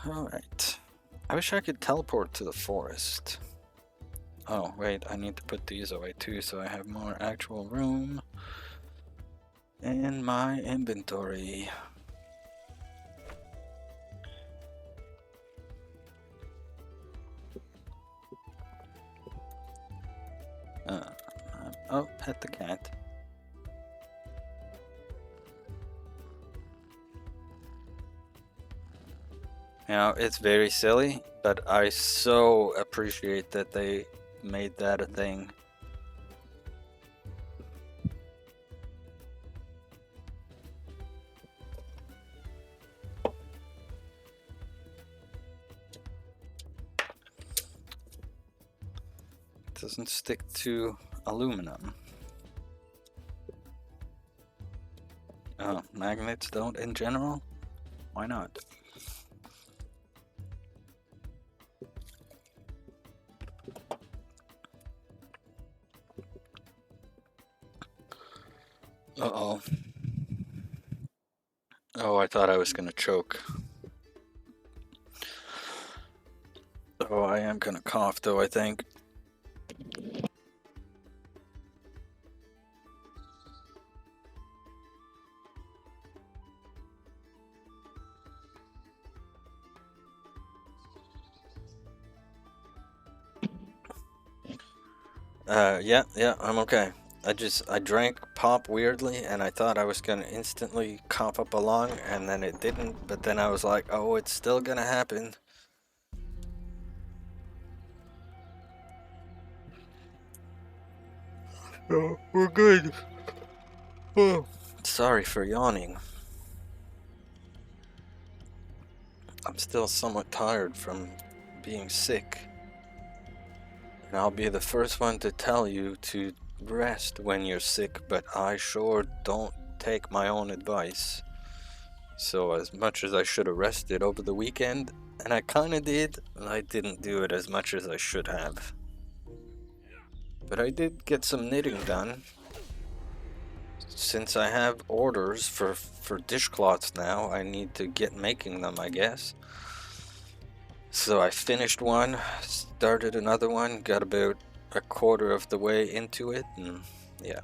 Alright. I wish I could teleport to the forest. Oh, wait, I need to put these away too so I have more actual room in my inventory. Oh, pet the cat. You know, it's very silly, but I so appreciate that they made that a thing. It doesn't stick to aluminum. Oh, magnets don't in general? Why not? Uh-oh. Oh, I thought I was gonna choke. Oh, I am gonna cough though, I think. Yeah, I'm okay. I drank pop weirdly and I thought I was gonna instantly cough up a lung and then it didn't, but then I was like, oh, it's still gonna happen. Oh, we're good. Oh. Sorry for yawning. I'm still somewhat tired from being sick. And I'll be the first one to tell you to rest when you're sick, but I sure don't take my own advice. So as much as I should have rested over the weekend, and I kinda did, I didn't do it as much as I should have. But I did get some knitting done. Since I have orders for dishcloths now, I need to get making them, I guess. So I finished one, started another one, got about a quarter of the way into it, and yeah.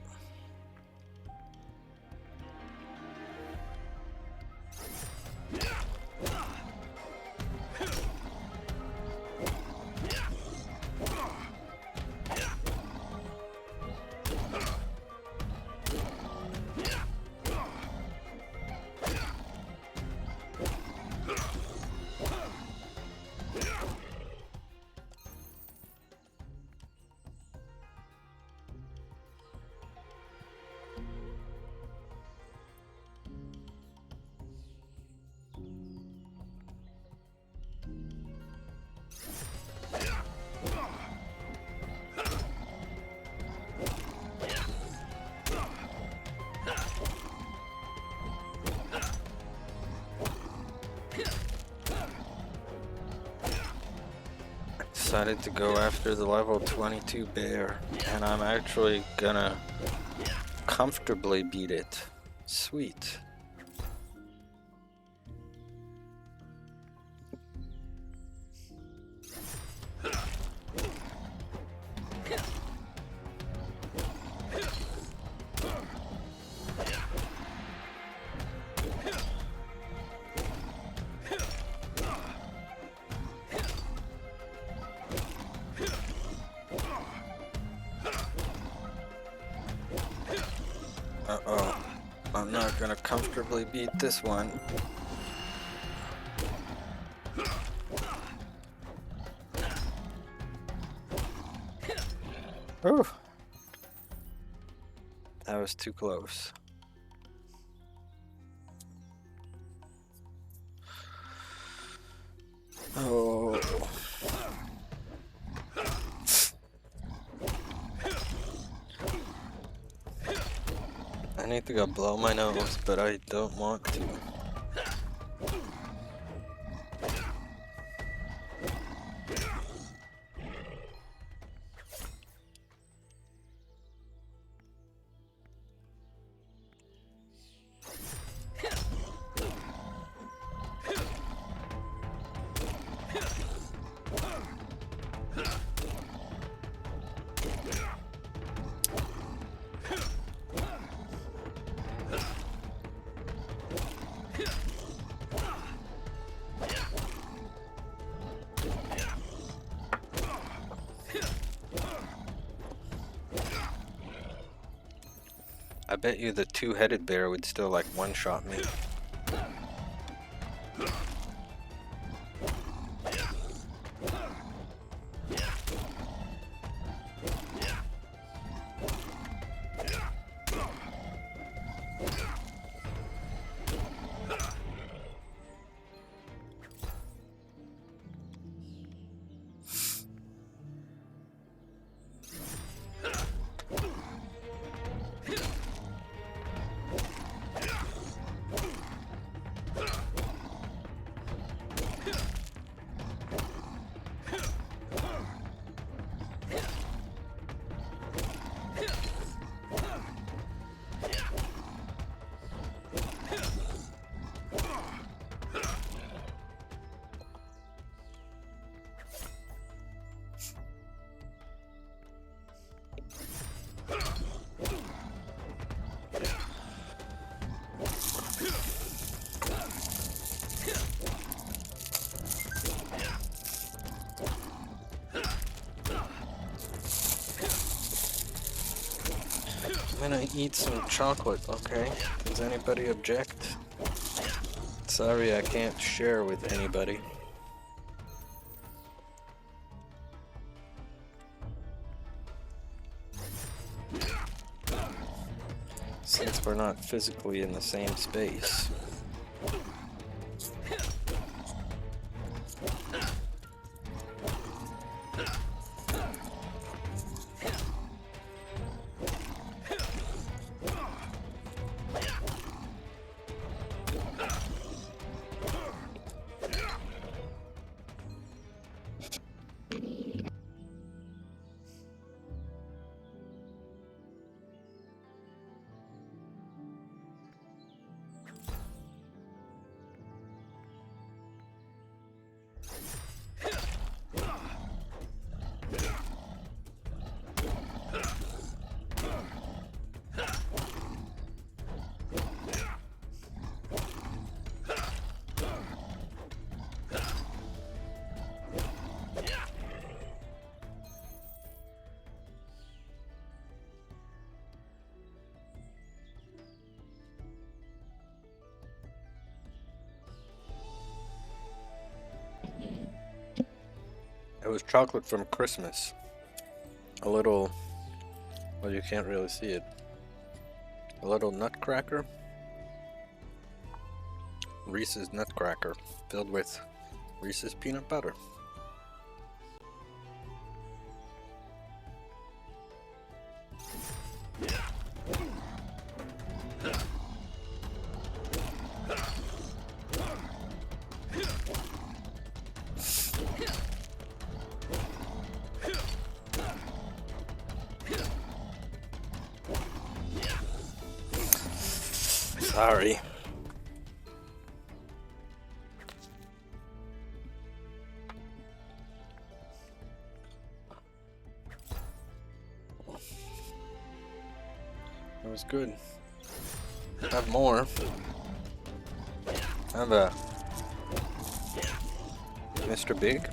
Decided to go after the level 22 bear, and I'm actually gonna comfortably beat it. Sweet. Uh-oh. I'm not gonna comfortably beat this one. Ooh. That was too close. need to go blow my nose, but I don't want to. I bet you the two-headed bear would still like one-shot me. I'm gonna eat some chocolate, okay? Does anybody object? Sorry, I can't share with anybody. Since we're not physically in the same space. It was chocolate from Christmas. A little, well, you can't really see it. A little nutcracker. Reese's nutcracker filled with Reese's peanut butter. Sorry. It was good. Have more. Have a Mr. Big.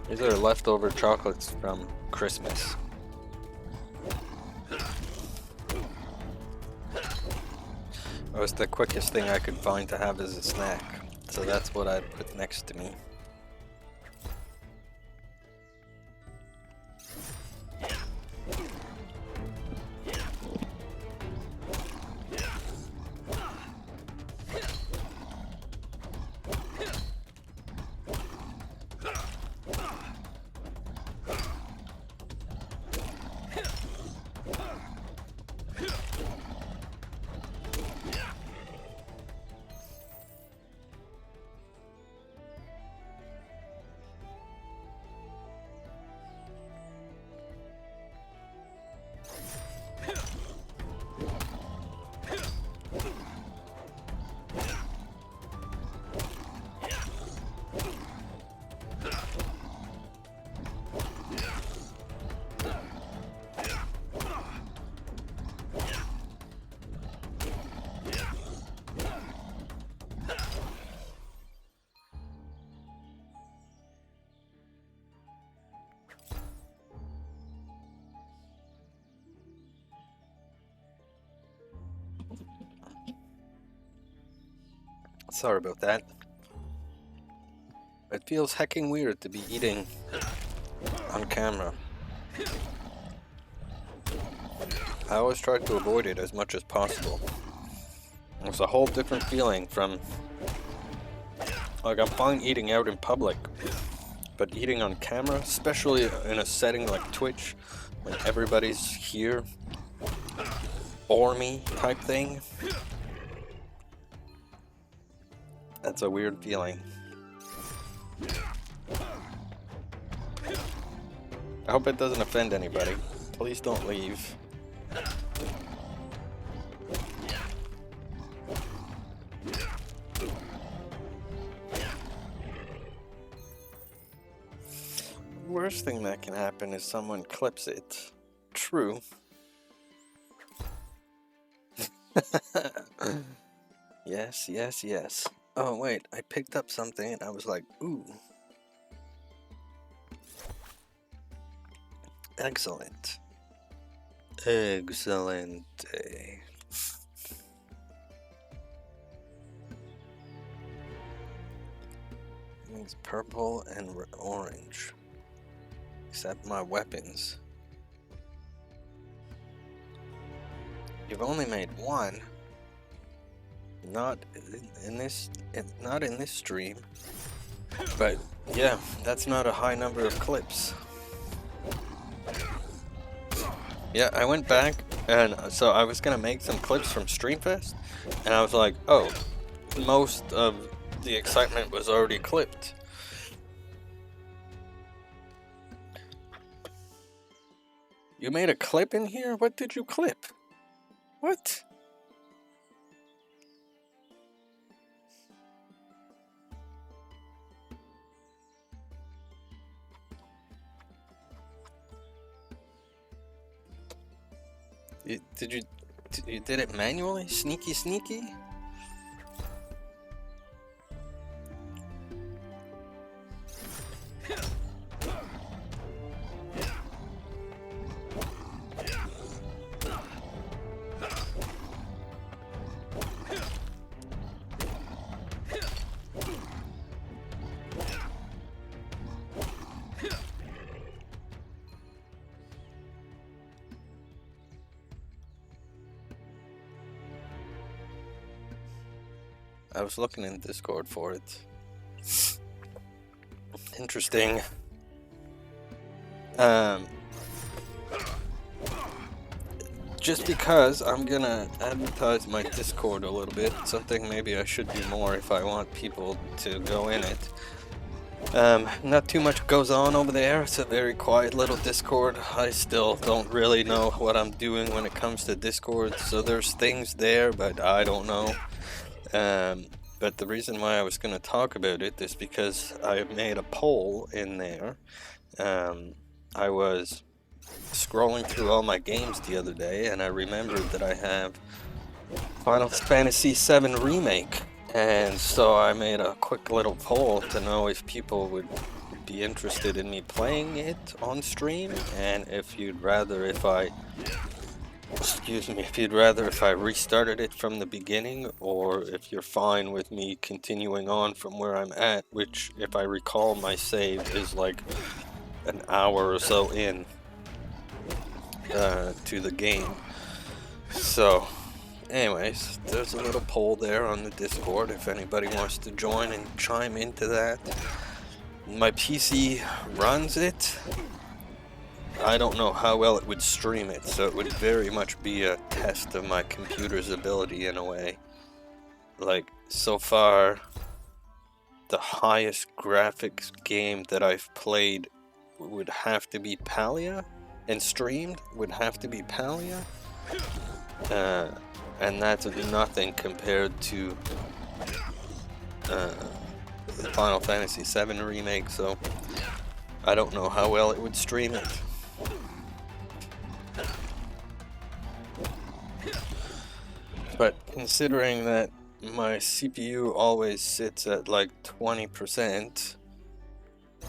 These are leftover chocolates from Christmas. It was the quickest thing I could find to have as a snack, so that's what I put next to me. Sorry about that. It feels hecking weird to be eating on camera. I always try to avoid it as much as possible. It's a whole different feeling from, like, I'm fine eating out in public, but eating on camera, especially in a setting like Twitch, when everybody's here, or me type thing, that's a weird feeling. I hope it doesn't offend anybody. Please don't leave. Worst thing that can happen is someone clips it. True. Yes, yes, yes. Oh wait, I picked up something and I was like, ooh. Excellent. Excellent. It's purple and orange. Except my weapons. You've only made one. Not in this stream. But yeah, that's not a high number of clips. Yeah, I went back and so I was gonna make some clips from Streamfest, and I was like, oh, most of the excitement was already clipped. You made a clip in here? What did you clip? What? You did it manually? Sneaky sneaky? I was looking in Discord for it. Interesting. Just because I'm gonna advertise my Discord a little bit, something maybe I should do more if I want people to go in it. Not too much goes on over there. It's a very quiet little Discord. I still don't really know what I'm doing when it comes to Discord, so there's things there, but I don't know. But the reason why I was going to talk about it is because I made a poll in there. I was scrolling through all my games the other day, and I remembered that I have Final Fantasy VII Remake, and so I made a quick little poll to know if people would be interested in me playing it on stream, and if you'd rather if I restarted it from the beginning, or if you're fine with me continuing on from where I'm at, which, if I recall, my save is like an hour or so in to the game. So, anyways, there's a little poll there on the Discord if anybody wants to join and chime into that. My PC runs it. I don't know how well it would stream it, so it would very much be a test of my computer's ability in a way. Like, so far, the highest graphics game that I've played would have to be Palia, and streamed would have to be Palia. And that's nothing compared to Final Fantasy VII Remake, so I don't know how well it would stream it. But considering that my CPU always sits at like 20%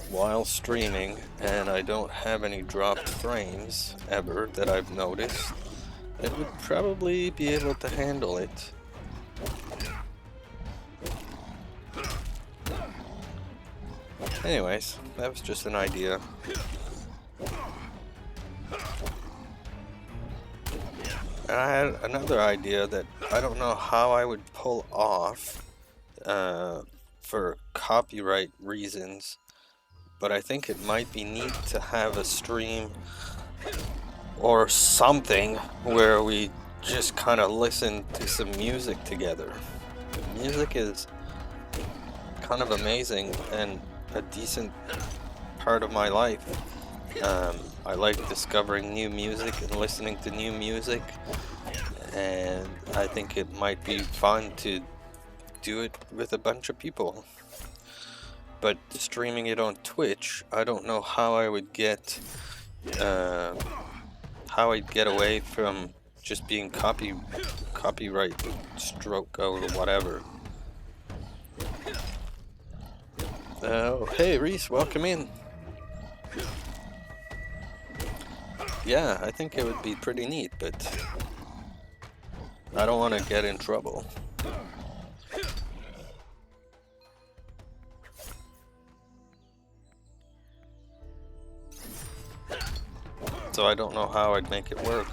while streaming, and I don't have any dropped frames ever that I've noticed, it would probably be able to handle it. Anyways, that was just an idea. And I had another idea that I don't know how I would pull off for copyright reasons, but I think it might be neat to have a stream or something where we just kind of listen to some music together. Music is kind of amazing and a decent part of my life. I like discovering new music and listening to new music, and I think it might be fun to do it with a bunch of people. But streaming it on Twitch, I don't know how I would get how I'd get away from just being copyright stroke or whatever. Oh, hey Reese, welcome in. Yeah, I think it would be pretty neat, but I don't want to get in trouble. So I don't know how I'd make it work.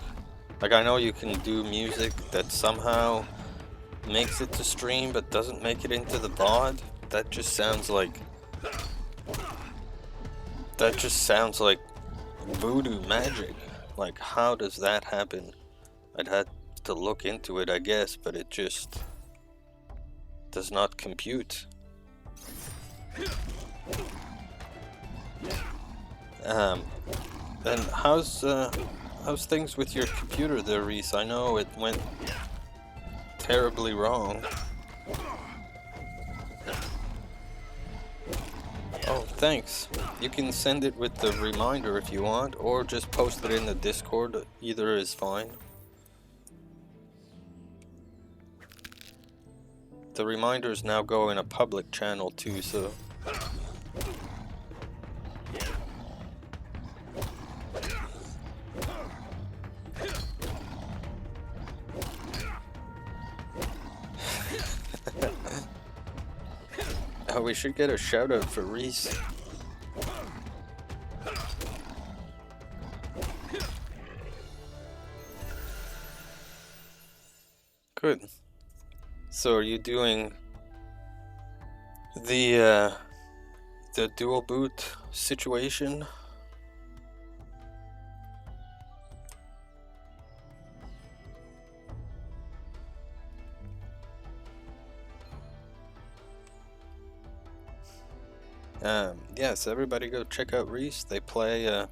Like, I know you can do music that somehow makes it to stream but doesn't make it into the VOD. That just sounds like voodoo magic. Like, how does that happen? I'd have to look into it, I guess, but it just does not compute. And how's things with your computer there, Reese? I know it went terribly wrong. Oh, thanks. You can send it with the reminder if you want, or just post it in the Discord. Either is fine. The reminders now go in a public channel too, so... Oh, we should get a shout out for Reese. Good. So are you doing the dual boot situation? Yes, everybody go check out Reese. They play,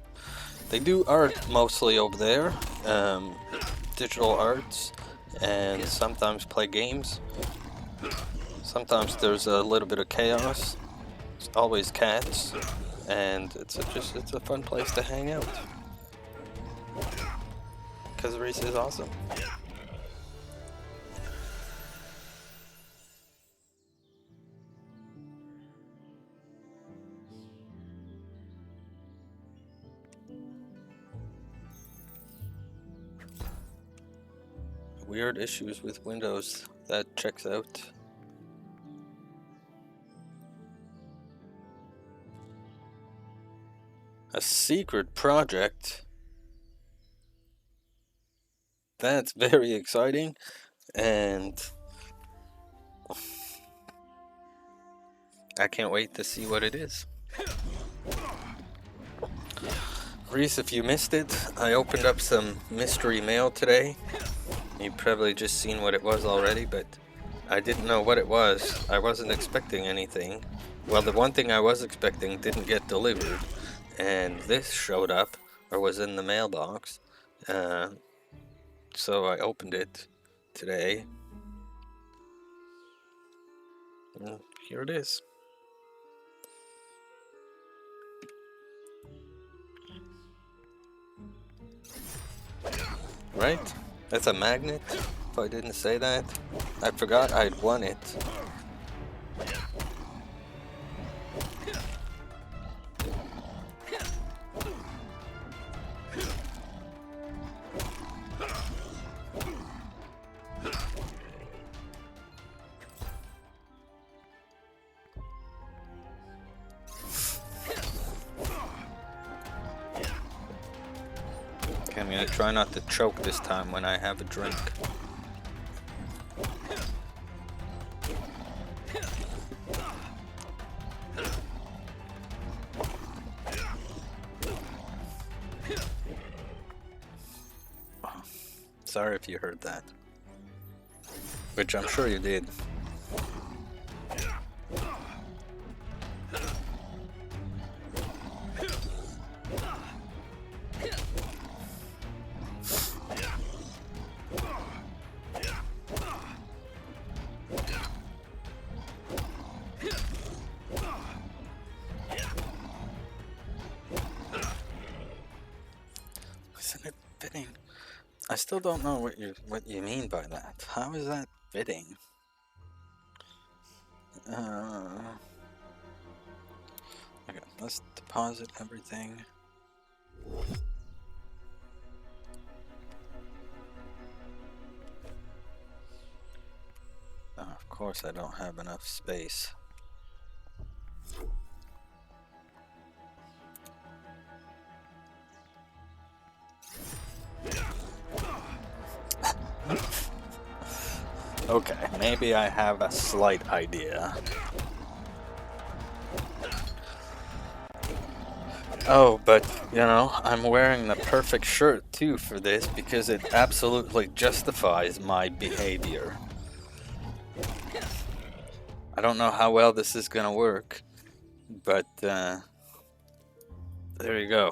they do art mostly over there, digital arts, and sometimes play games. Sometimes there's a little bit of chaos. It's always cats, and it's a fun place to hang out. Because Reese is awesome. Weird issues with Windows. That checks out. A secret project? That's very exciting, and I can't wait to see what it is. Reese, if you missed it, I opened up some mystery mail today. You've probably just seen what it was already, but I didn't know what it was. I wasn't expecting anything. Well, the one thing I was expecting didn't get delivered, and this showed up, or was in the mailbox. So I opened it today. And here it is. Right? That's a magnet, if I didn't say that. I forgot I'd won it. gonna try not to choke this time when I have a drink. Sorry if you heard that. Which I'm sure you did. Isn't it fitting? I still don't know what you mean by that. How is that fitting? Okay, let's deposit everything. Oh, of course I don't have enough space. Okay, maybe I have a slight idea. Oh, but, you know, I'm wearing the perfect shirt too for this because it absolutely justifies my behavior. I don't know how well this is gonna work, but there you go.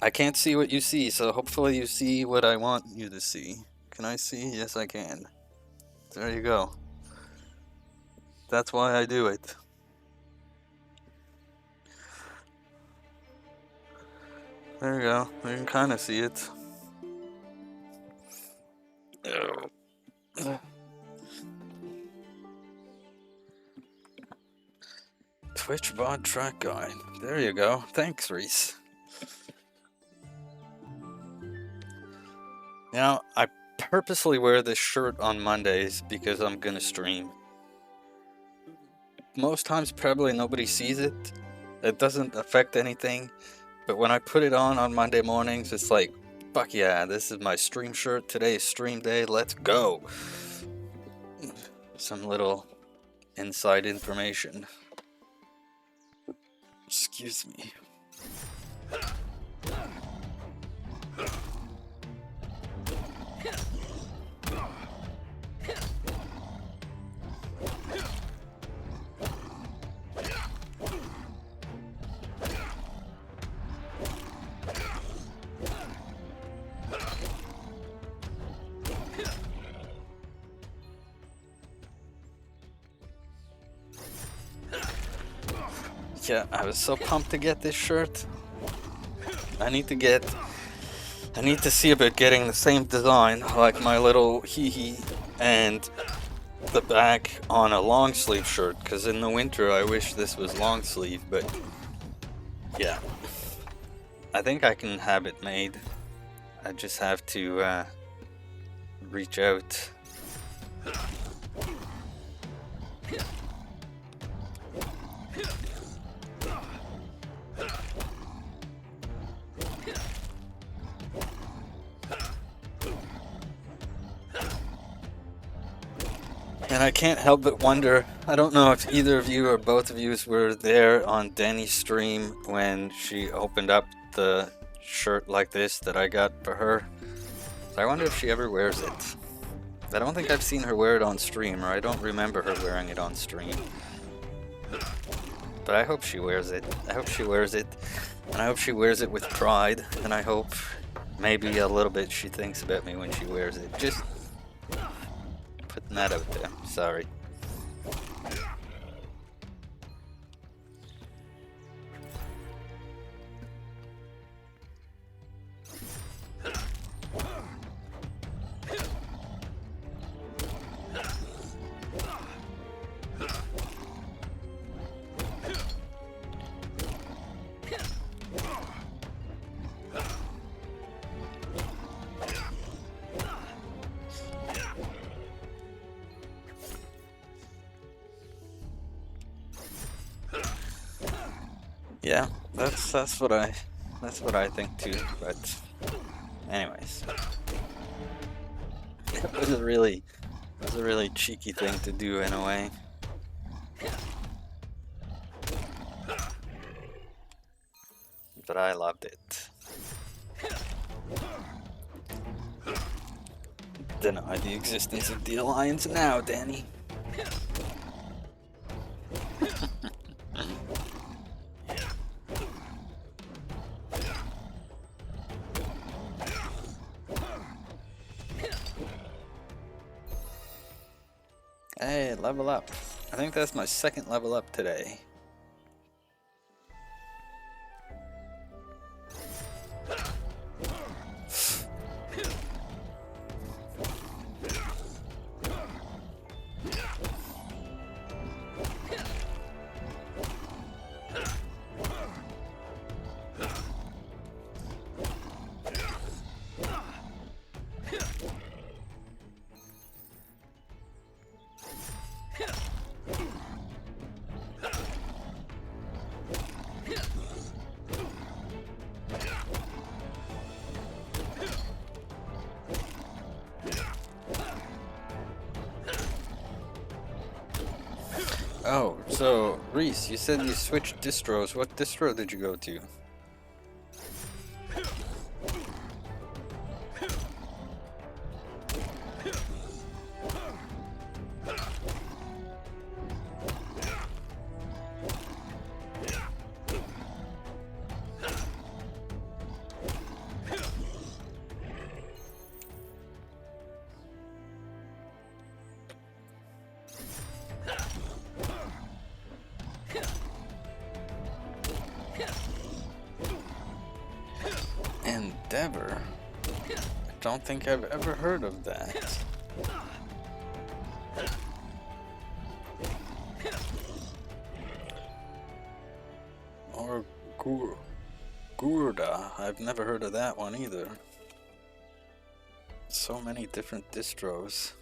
I can't see what you see, so hopefully you see what I want you to see. Can I see? Yes, I can. There you go. That's why I do it. There you go. You can kind of see it. Twitch VOD track guide. There you go. Thanks, Reese. Now, I purposely wear this shirt on Mondays because I'm gonna stream. Most times, probably nobody sees it. It doesn't affect anything. But when I put it on Monday mornings, it's like, fuck yeah, this is my stream shirt. Today is stream day. Let's go. Some little inside information. Excuse me. Yeah, I was so pumped to get this shirt. I need to see about getting the same design, like my little hee and the back on a long sleeve shirt, because in the winter I wish this was long sleeve, but yeah. I think I can have it made. I just have to reach out. And I can't help but wonder, I don't know if either of you or both of you were there on Danny's stream when she opened up the shirt like this that I got for her. So I wonder if she ever wears it. I don't think I've seen her wear it on stream, or I don't remember her wearing it on stream. But I hope she wears it. I hope she wears it. And I hope she wears it with pride. And I hope maybe a little bit she thinks about me when she wears it. Just putting that out there. Sorry. Yeah, that's what I that's what I think too. But anyways, it was a really cheeky thing to do in a way. But I loved it. Deny the existence of the Alliance now, Danny. Hey, level up. I think that's my second level up today. Oh, so Reese, you said you switched distros. What distro did you go to? Endeavor? I don't think I've ever heard of that. Or Gurda. I've never heard of that one either. So many different distros.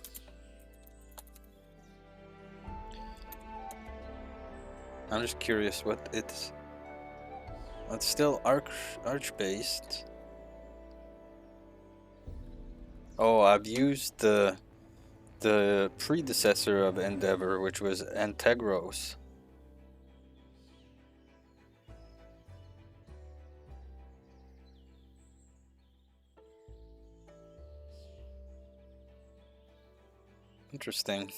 I'm just curious what it's still Arch based. Oh, I've used the predecessor of Endeavor, which was Antegros. Interesting.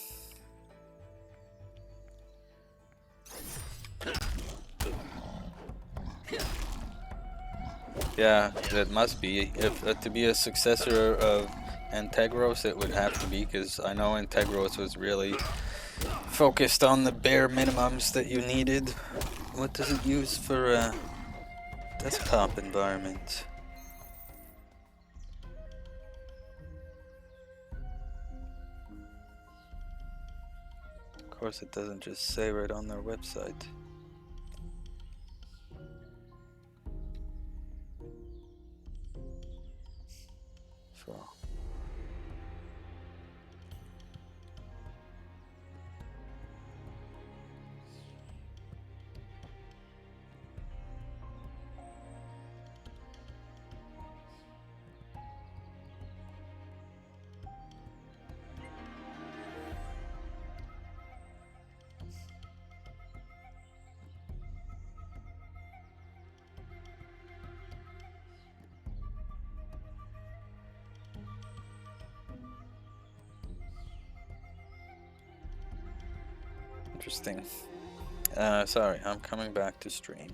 Yeah, that must be. If to be a successor of Antegros, it would have to be, because I know Antegros was really focused on the bare minimums that you needed. What does it use for a desktop environment? Of course, it doesn't just say right on their website. So. Interesting. Sorry, I'm coming back to stream.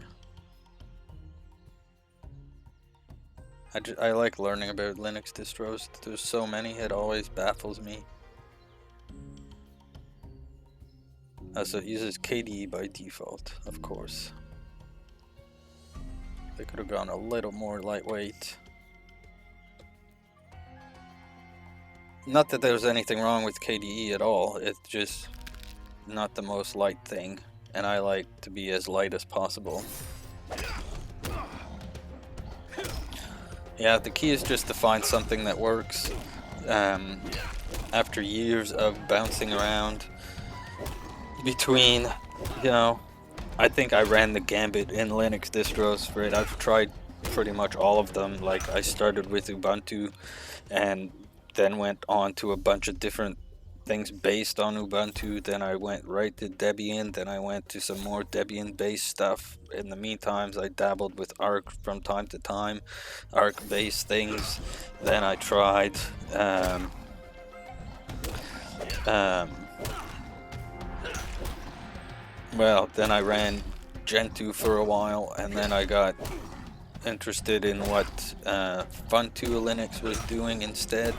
I like learning about Linux distros. There's so many, it always baffles me. So it uses KDE by default, of course. They could have gone a little more lightweight. Not that there's anything wrong with KDE at all, it's just not the most light thing, and I like to be as light as possible. Yeah, the key is just to find something that works. After years of bouncing around between, you know, I think I ran the gambit in Linux distros for it. I've tried pretty much all of them. Like I started with Ubuntu and then went on to a bunch of different things based on Ubuntu. Then I went right to Debian. Then I went to some more Debian based stuff. In the meantime, I dabbled with Arc from time to time, Arc based things. Then I tried um, well, then I ran Gentoo for a while, and then I got interested in what Funtoo Linux was doing instead,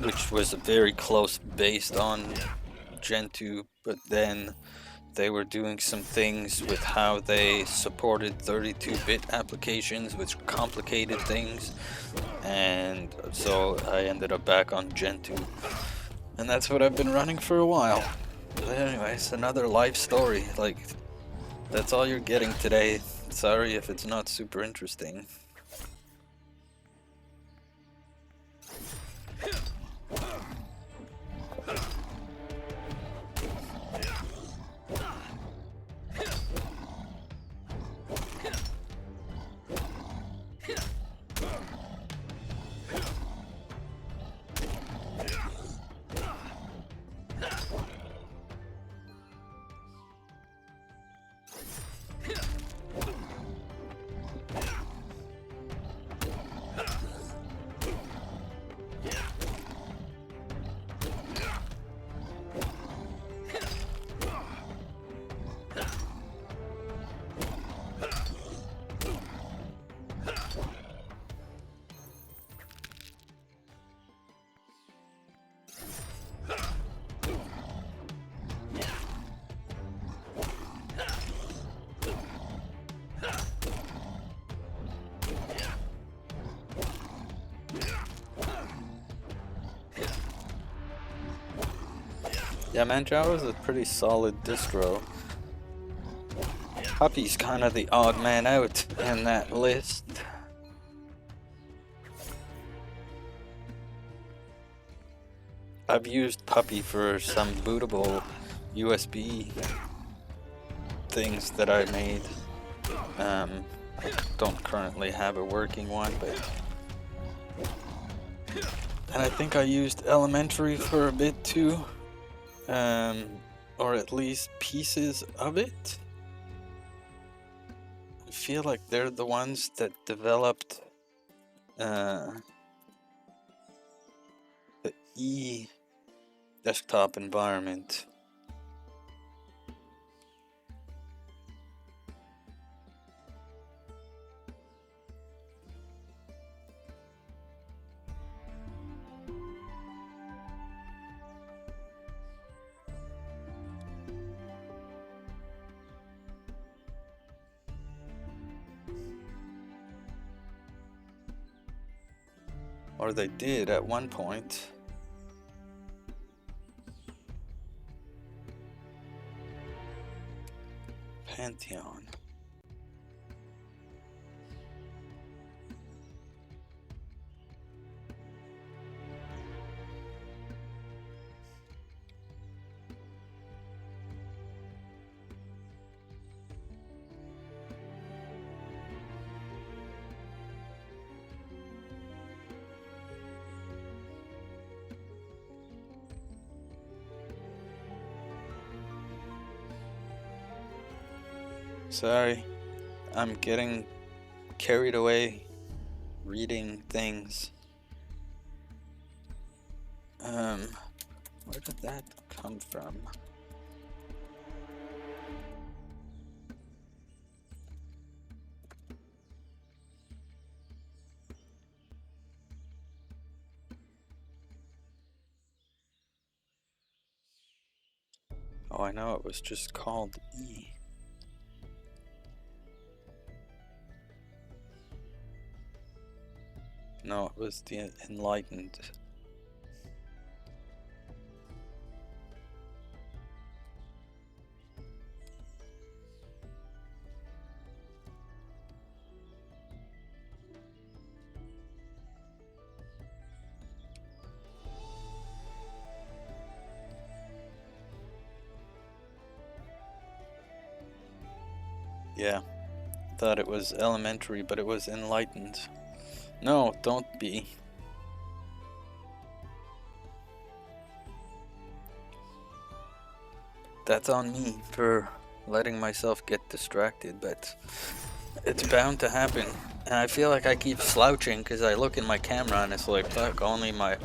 which was very close based on Gentoo, but then they were doing some things with how they supported 32-bit applications, which complicated things, and so I ended up back on Gentoo, and that's what I've been running for a while. But anyways, another life story. Like, that's all you're getting today. Sorry if it's not super interesting. Yeah, man, Java's a pretty solid distro. Puppy's kind of the odd man out in that list. I've used Puppy for some bootable USB things that I made. I don't currently have a working one, but... And I think I used Elementary for a bit too. Or at least pieces of it. I feel like they're the ones that developed the E desktop environment. Or they did at one point. Pantheon. Sorry, I'm getting carried away reading things. Where did that come from? Oh, I know, it was just called E. No, it was the Enlightened. Yeah, Thought it was elementary, but it was enlightened. No, don't be. That's on me for letting myself get distracted, but it's bound to happen. And I feel like I keep slouching because I look in my camera and it's like, fuck, only my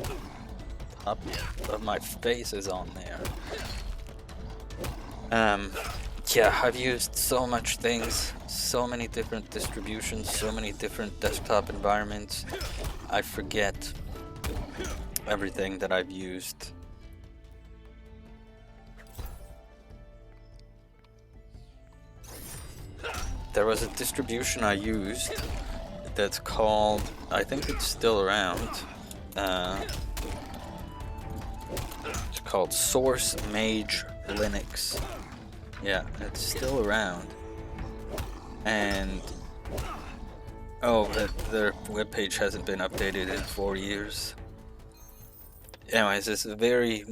top of my face is on there. Yeah, I've used so much things, so many different distributions, so many different desktop environments. I forget everything that I've used. There was a distribution I used that's called, I think it's still around, it's called Source Mage Linux. Yeah, it's still around. And, oh, their webpage hasn't been updated in 4 years. Anyways, it's a very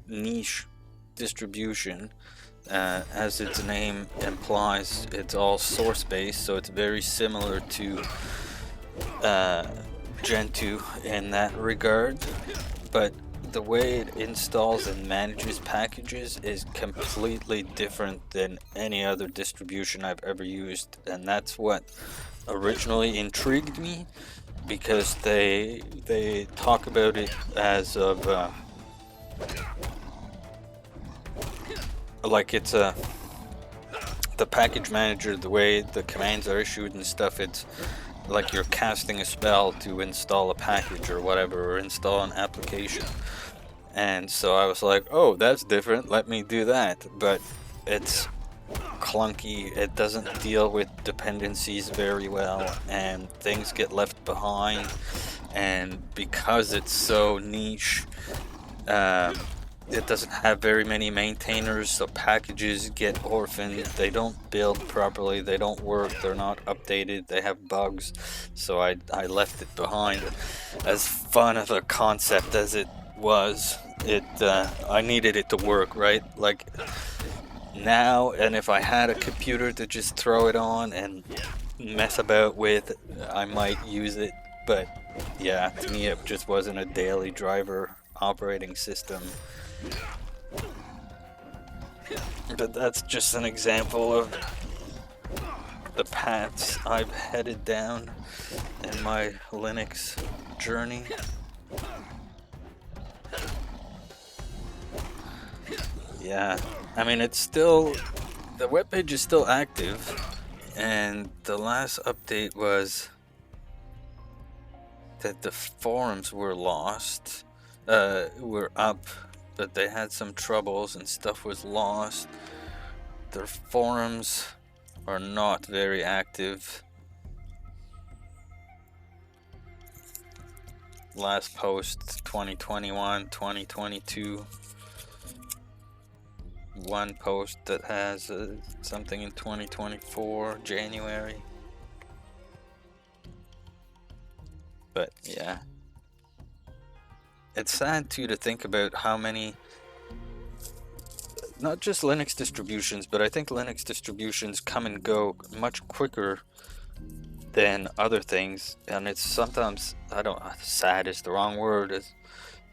niche distribution. As its name implies, it's all source-based, so it's very similar to Gentoo in that regard, but the way it installs and manages packages is completely different than any other distribution I've ever used, and that's what originally intrigued me, because they talk about it as of like it's the package manager, the way the commands are issued and stuff, it's like you're casting a spell to install a package or whatever, or install an application. And so I was like, oh, that's different, let me do that. But it's clunky, it doesn't deal with dependencies very well, and things get left behind. And because it's so niche, it doesn't have very many maintainers, so packages get orphaned, they don't build properly, they don't work, they're not updated, they have bugs, so I left it behind. As fun of a concept as it was, I needed it to work, right? Like, now, and if I had a computer to just throw it on and mess about with, I might use it, but yeah, to me it just wasn't a daily driver operating system. But that's just an example of the paths I've headed down in my Linux journey. Yeah, I mean, it's still, the webpage is still active, and the last update was that the forums were lost, were up, but they had some troubles and stuff was lost. Their forums are not very active. Last post 2021, 2022. One post that has something in 2024, January. But yeah. It's sad too to think about how many, not just Linux distributions, but I think Linux distributions come and go much quicker than other things, and it's sometimes, sad is the wrong word,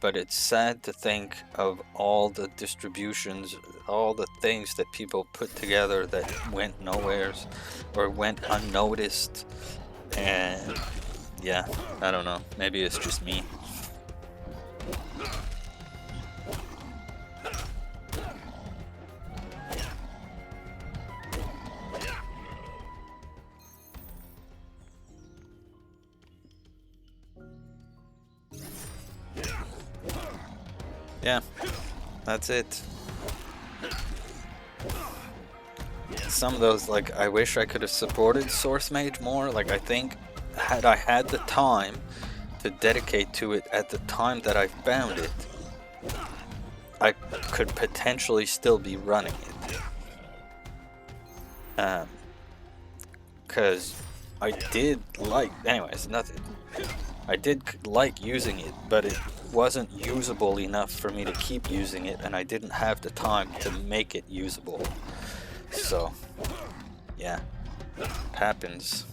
but it's sad to think of all the distributions, all the things that people put together that went nowheres or went unnoticed. And yeah, I don't know, maybe it's just me. Yeah, that's it. Some of those, like, I wish I could have supported SourceMage more. Like, I think had I had the time to dedicate to it at the time that I found it, I could potentially still be running it. Because I did like, anyways, nothing. I did like using it, but it wasn't usable enough for me to keep using it, and I didn't have the time to make it usable. So, yeah. happens.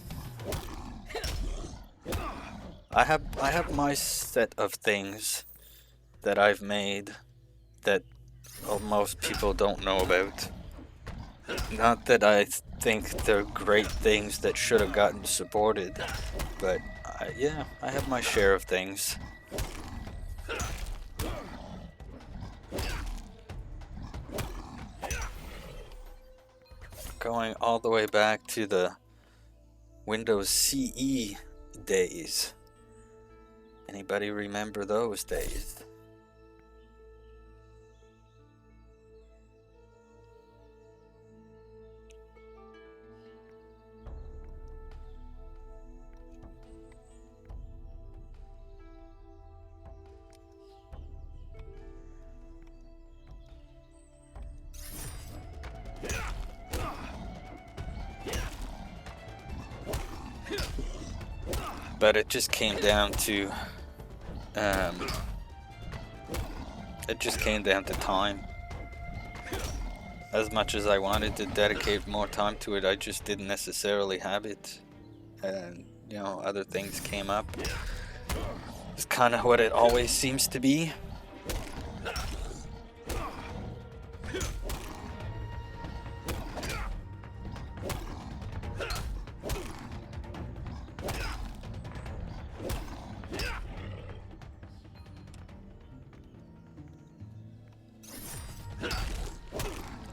I have my set of things that I've made that most people don't know about. Not that I think they're great things that should have gotten supported, but yeah, I have my share of things. Going all the way back to the Windows CE days. Anybody remember those days? But it just came down to time. As much as I wanted to dedicate more time to it, I just didn't necessarily have it. And, you know, other things came up. It's kind of what it always seems to be.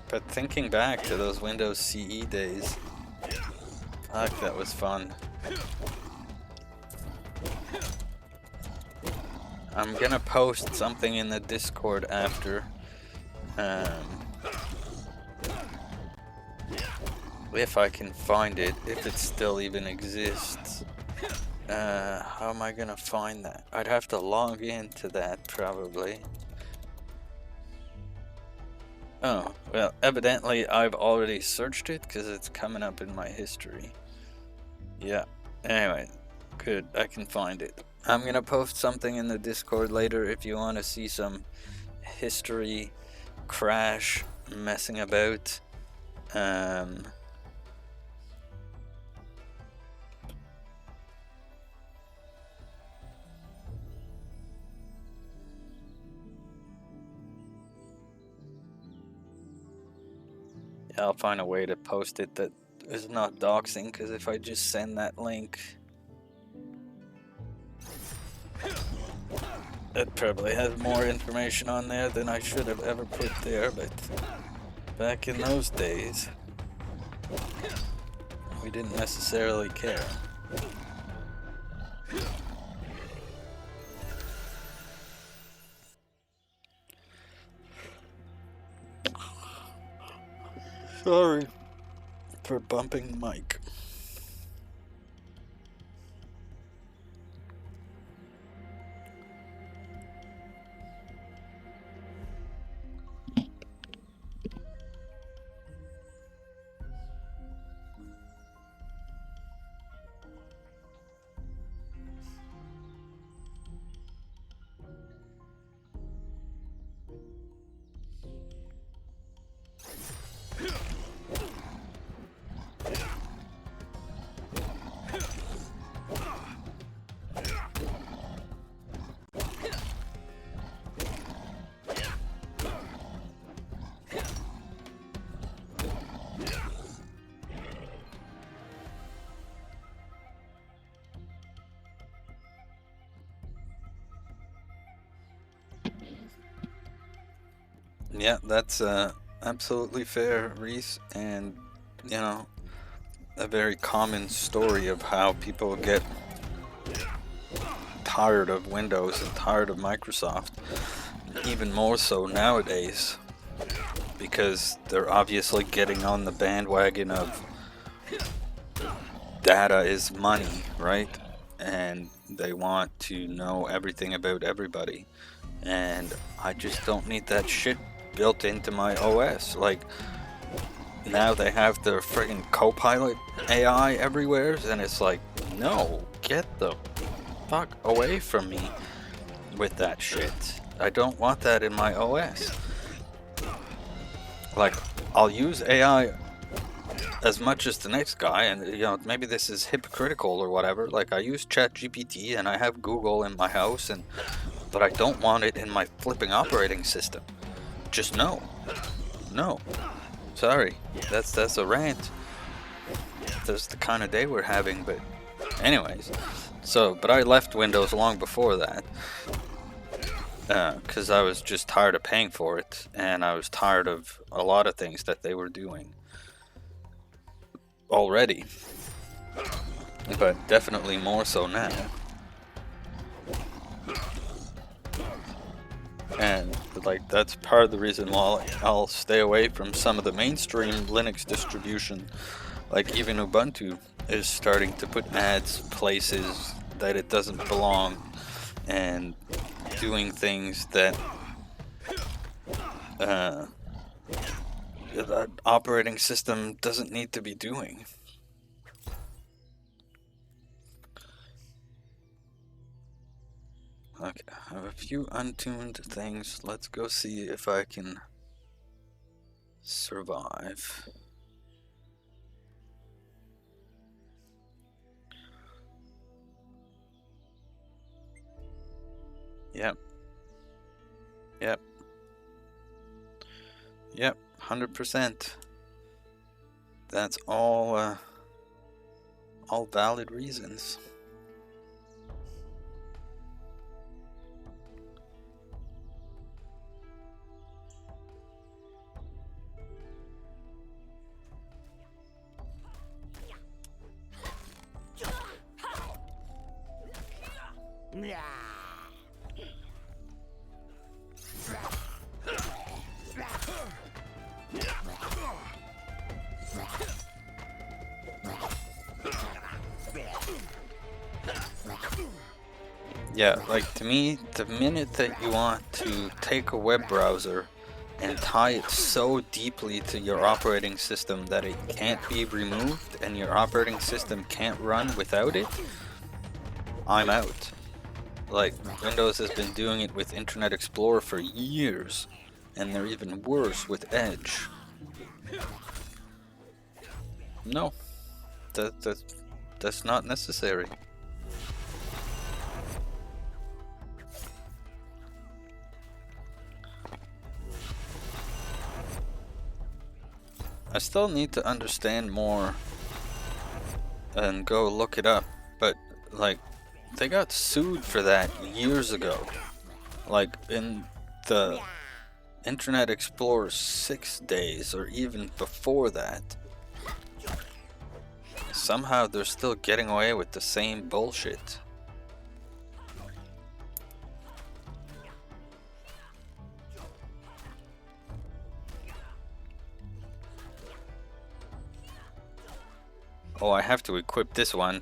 But thinking back to those Windows CE days, fuck, that was fun. I'm gonna post something in the Discord after. If I can find it, if it still even exists. How am I gonna find that? I'd have to log into that probably. Oh, well, evidently I've already searched it because it's coming up in my history. Yeah, anyway, good, I can find it. I'm gonna post something in the Discord later if you want to see some history crash messing about. I'll find a way to post it that is not doxing, because if I just send that link, it probably has more information on there than I should have ever put there, but back in those days, we didn't necessarily care. Sorry for bumping the mic. Yeah, that's absolutely fair, Reese, and you know, a very common story of how people get tired of Windows and tired of Microsoft, even more so nowadays, because they're obviously getting on the bandwagon of data is money, right? And they want to know everything about everybody, and I just don't need that shit built into my OS. Like, now they have the friggin' Copilot AI everywhere, and it's like, no, get the fuck away from me with that shit. I don't want that in my OS. Like, I'll use AI as much as the next guy, and you know, maybe this is hypocritical or whatever. Like, I use ChatGPT and I have Google in my house, but I don't want it in my flipping operating system. Just no. No. Sorry. That's a rant. That's the kind of day we're having, but anyways. So, but I left Windows long before that. Because I was just tired of paying for it, and I was tired of a lot of things that they were doing already. But definitely more so now. And like that's part of the reason why I'll stay away from some of the mainstream Linux distribution. Like even Ubuntu is starting to put ads places that it doesn't belong, and doing things that the operating system doesn't need to be doing. Okay, I have a few untuned things. Let's go see if I can survive. Yep. Yep. Yep. 100%. That's all valid reasons. Yeah, like to me, the minute that you want to take a web browser and tie it so deeply to your operating system that it can't be removed and your operating system can't run without it, I'm out. Like, Windows has been doing it with Internet Explorer for years, and they're even worse with Edge. No, that's not necessary. I still need to understand more and go look it up, but like they got sued for that years ago. Like in the Internet Explorer 6 days or even before that. Somehow they're still getting away with the same bullshit. Oh, I have to equip this one.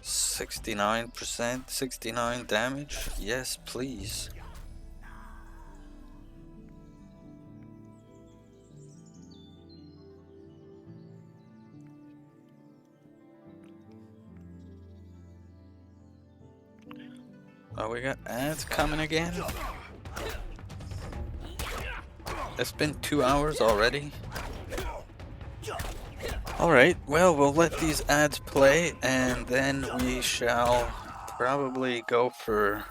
69%, 69 damage? Yes, please. Oh, we got ads coming again? It's been 2 hours already? Alright, well, we'll let these ads play, and then we shall probably go for a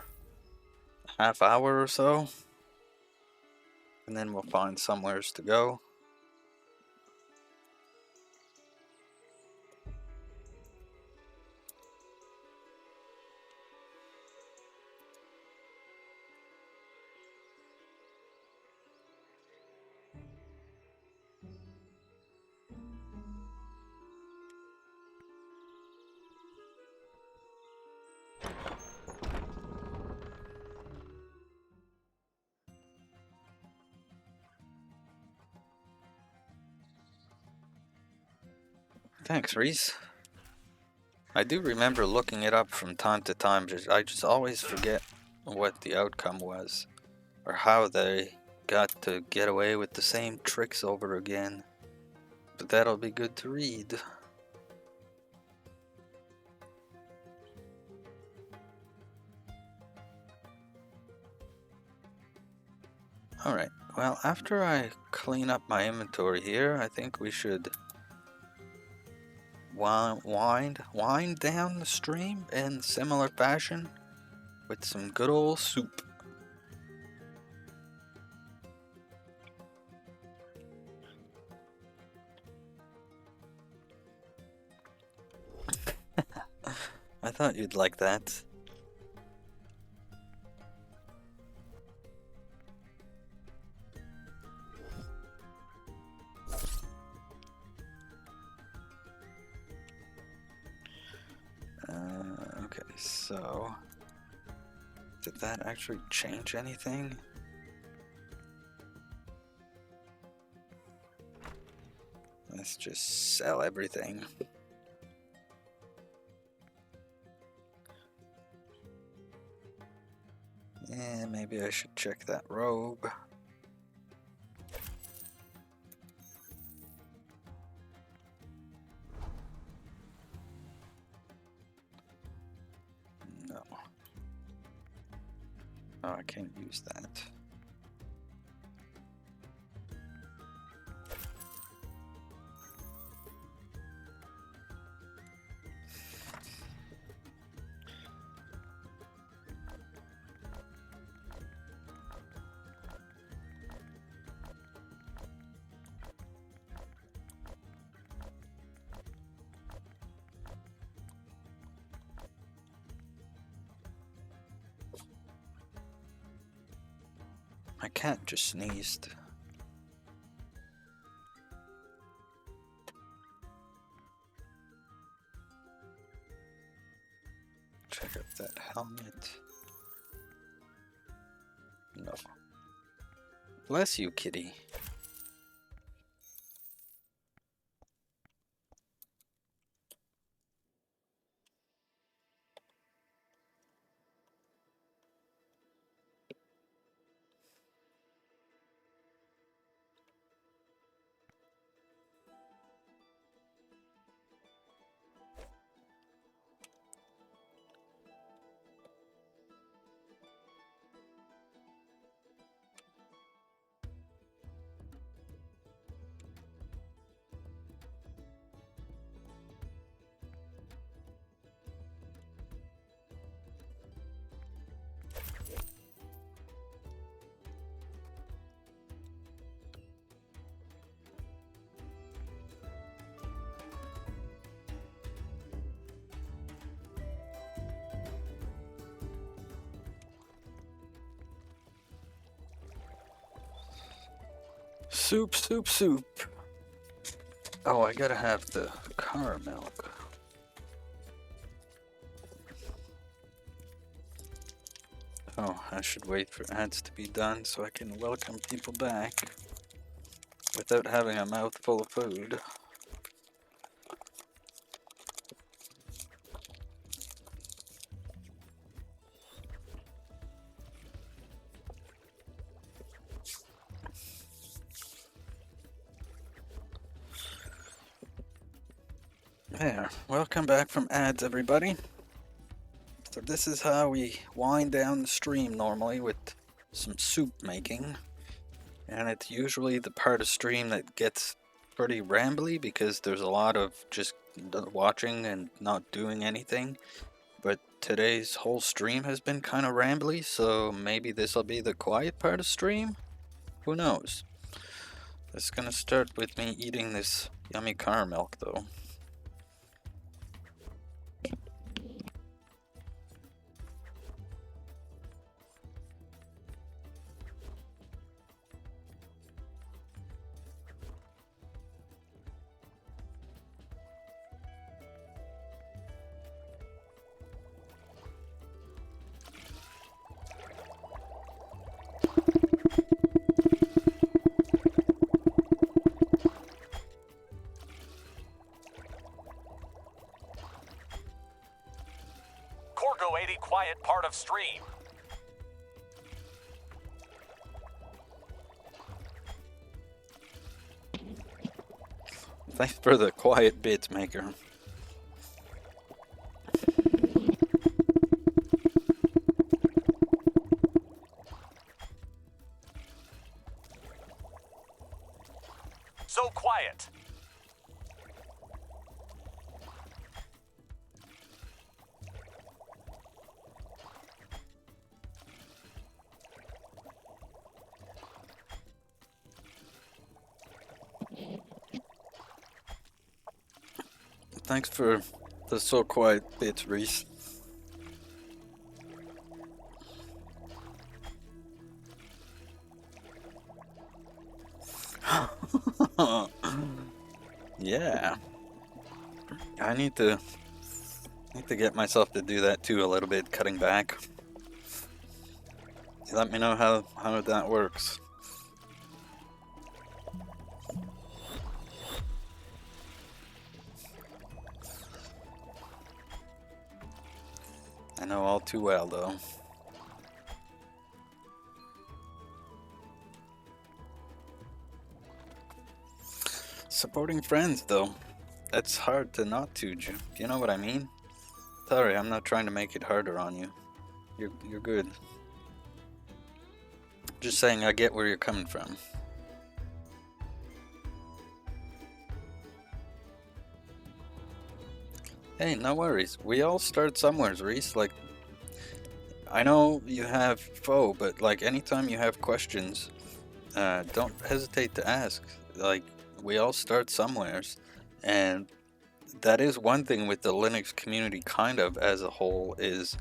half hour or so. And then we'll find somewheres to go. Thanks, Reese. I do remember looking it up from time to time, I just always forget what the outcome was, or how they got to get away with the same tricks over again. But that'll be good to read. Alright, Well, after I clean up my inventory here, I think we should wind down the stream in similar fashion with some good old soup. I thought you'd like that. Okay, so did that actually change anything? Let's just sell everything. Yeah, maybe I should check that robe. No. Oh, I can't use that. My cat just sneezed. Check out that helmet. No. Bless you, kitty. Soup, soup, soup. Oh, I gotta have the caramel. Oh, I should wait for ads to be done so I can welcome people back without having a mouthful of food. There, welcome back from ads, everybody. So this is how we wind down the stream normally, with some soup making. And it's usually the part of stream that gets pretty rambly because there's a lot of just watching and not doing anything. But today's whole stream has been kind of rambly, so maybe this will be the quiet part of stream? Who knows? It's gonna start with me eating this yummy caramel though. Quiet part of stream. Thanks for the quiet bits, Maker. quiet. Thanks for the so quiet bits, Reese. Yeah, I need to get myself to do that too a little bit, cutting back. Let me know how that works. I know all too well though. Supporting friends though, that's hard to not do. You know what I mean? Sorry, I'm not trying to make it harder on you. You're good. Just saying I get where you're coming from. Hey, no worries. We all start somewhere, Reese. Like, I know you have foe, but like anytime you have questions, don't hesitate to ask. Like, we all start somewheres, and that is one thing with the Linux community, kind of as a whole, is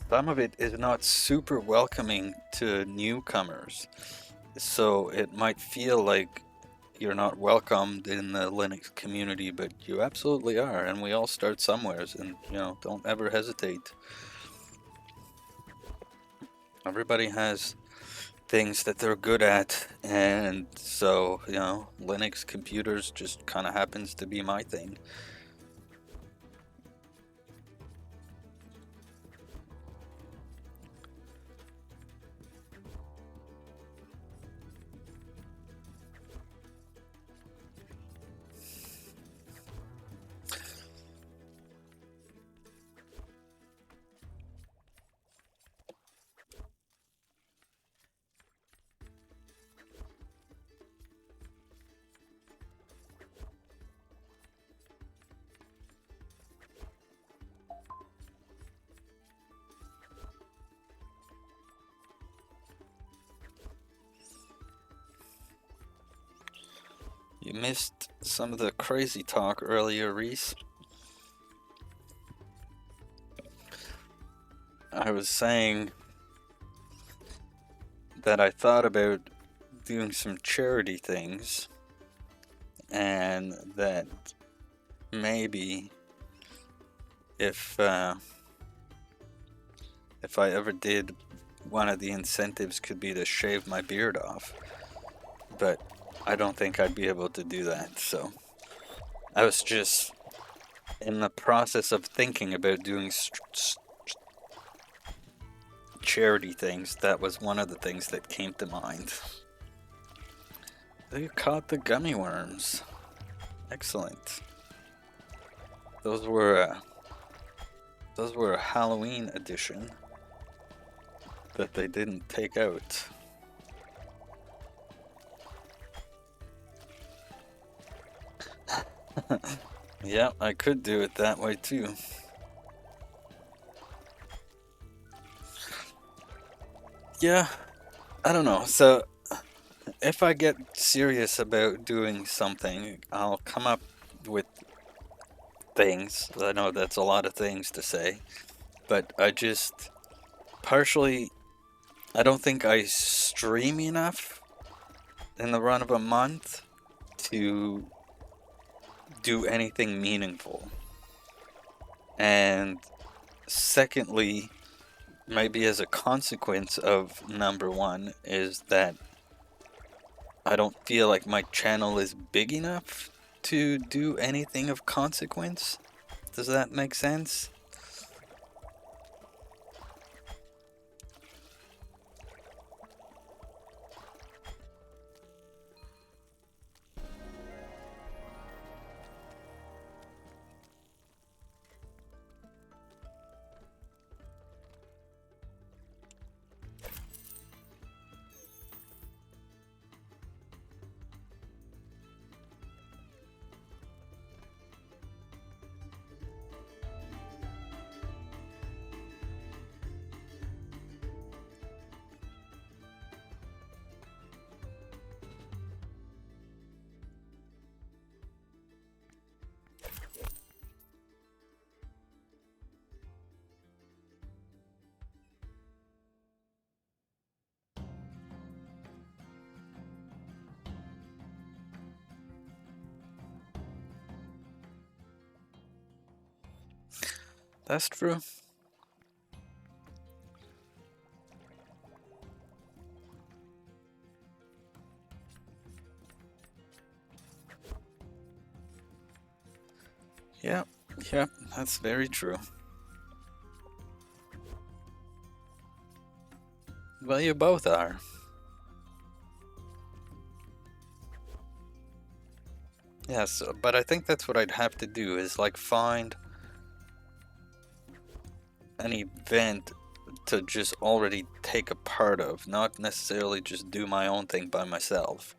some of it is not super welcoming to newcomers. So it might feel like you're not welcomed in the Linux community, but you absolutely are, and we all start somewheres, and don't ever hesitate. Everybody has things that they're good at, and so Linux computers just kind of happens to be my thing. You missed some of the crazy talk earlier, Reese. I was saying that I thought about doing some charity things, and that maybe if I ever did, one of the incentives could be to shave my beard off, but I don't think I'd be able to do that. So I was just in the process of thinking about doing charity things. That was one of the things that came to mind. They caught the gummy worms. Excellent. Those were a Halloween edition that they didn't take out. Yeah, I could do it that way too. Yeah, I don't know. So if I get serious about doing something, I'll come up with things. I know that's a lot of things to say, but I just partially, I don't think I stream enough in the run of a month to do anything meaningful. And secondly, maybe as a consequence of number one, is that I don't feel like my channel is big enough to do anything of consequence. Does that make sense? That's true. Yeah, yeah, that's very true. Well, you both are. Yes, but I think that's what I'd have to do is like find an event to just already take a part of, not necessarily just do my own thing by myself.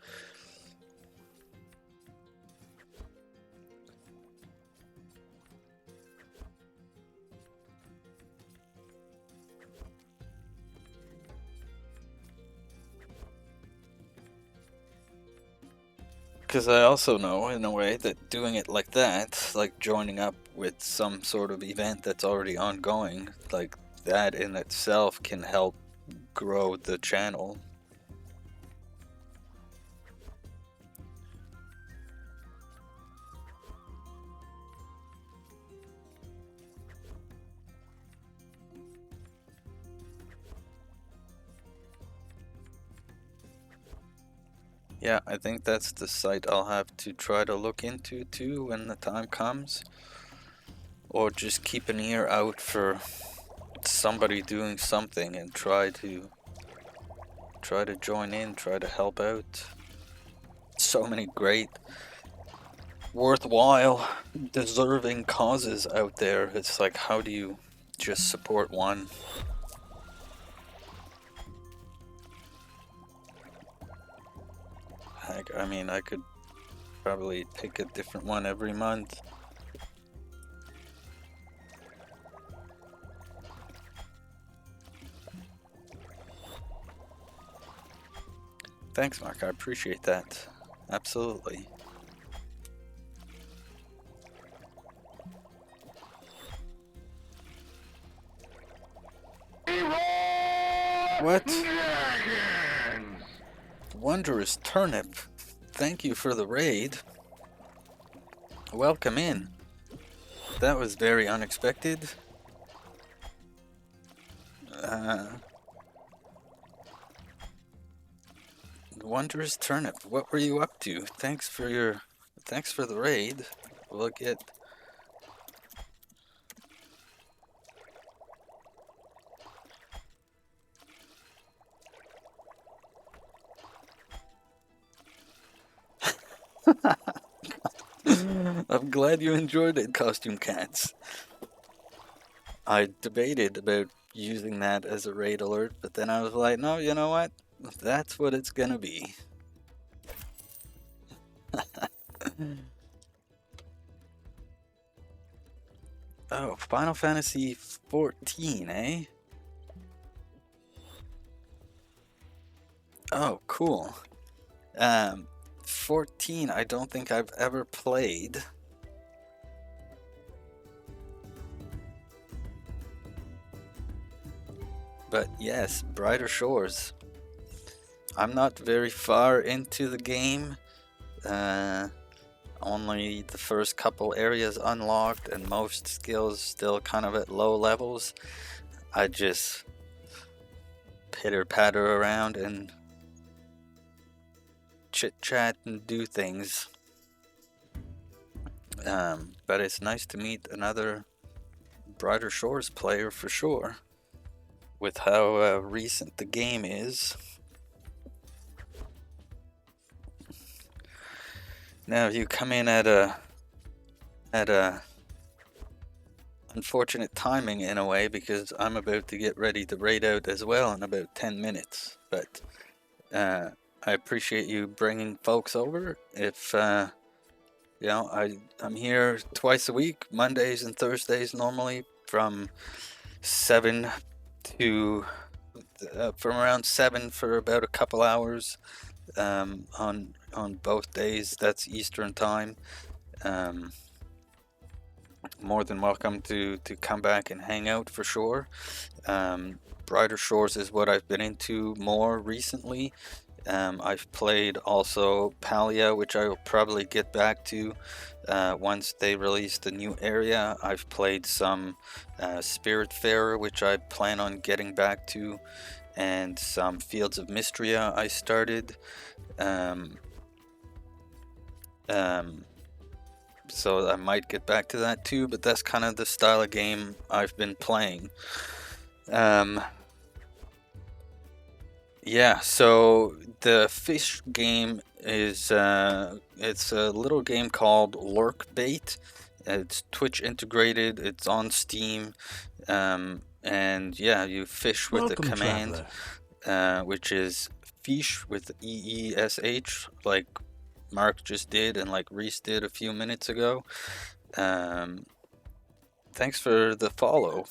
Because I also know, in a way, that doing it like that, like joining up with some sort of event that's already ongoing, like that in itself can help grow the channel. Yeah, I think that's the site I'll have to try to look into too when the time comes. Or just keep an ear out for somebody doing something and try to join in, try to help out. So many great, worthwhile, deserving causes out there. It's like, how do you just support one? Heck, I mean, I could probably pick a different one every month. Thanks, Mark. I appreciate that. Absolutely. What? Wondrous Turnip. Thank you for the raid. Welcome in. That was very unexpected. Wondrous Turnip, what were you up to? Thanks for the raid. We'll get... I'm glad you enjoyed it, Costume Cats. I debated about using that as a raid alert, but then I was like, no, you know what? That's what it's gonna be. Oh, Final Fantasy 14, eh? Oh, cool. 14, I don't think I've ever played. But yes, Brighter Shores. I'm not very far into the game. Only the first couple areas unlocked and most skills still kind of at low levels. I just pitter patter around and chit chat and do things. But it's nice to meet another Brighter Shores player for sure. With how recent the game is. Now you come in at a unfortunate timing in a way, because I'm about to get ready to raid out as well in about 10 minutes. But I appreciate you bringing folks over. If you know, I'm here twice a week, Mondays and Thursdays normally, from 7 to from around 7 for about a couple hours. On both days, that's Eastern time. More than welcome to come back and hang out for sure. Brighter Shores is what I've been into more recently. I've played also Palia, which I will probably get back to once they release the new area. I've played some Spiritfarer, which I plan on getting back to, and some Fields of Mystria I started. So I might get back to that too, but that's kind of the style of game I've been playing. Yeah, so the fish game is it's a little game called Lurk Bait. It's Twitch integrated, it's on Steam, and yeah, you fish with the Welcome, command, traveler. which is feesh with EESH, like Mark just did and like Reese did a few minutes ago. Thanks for the follow.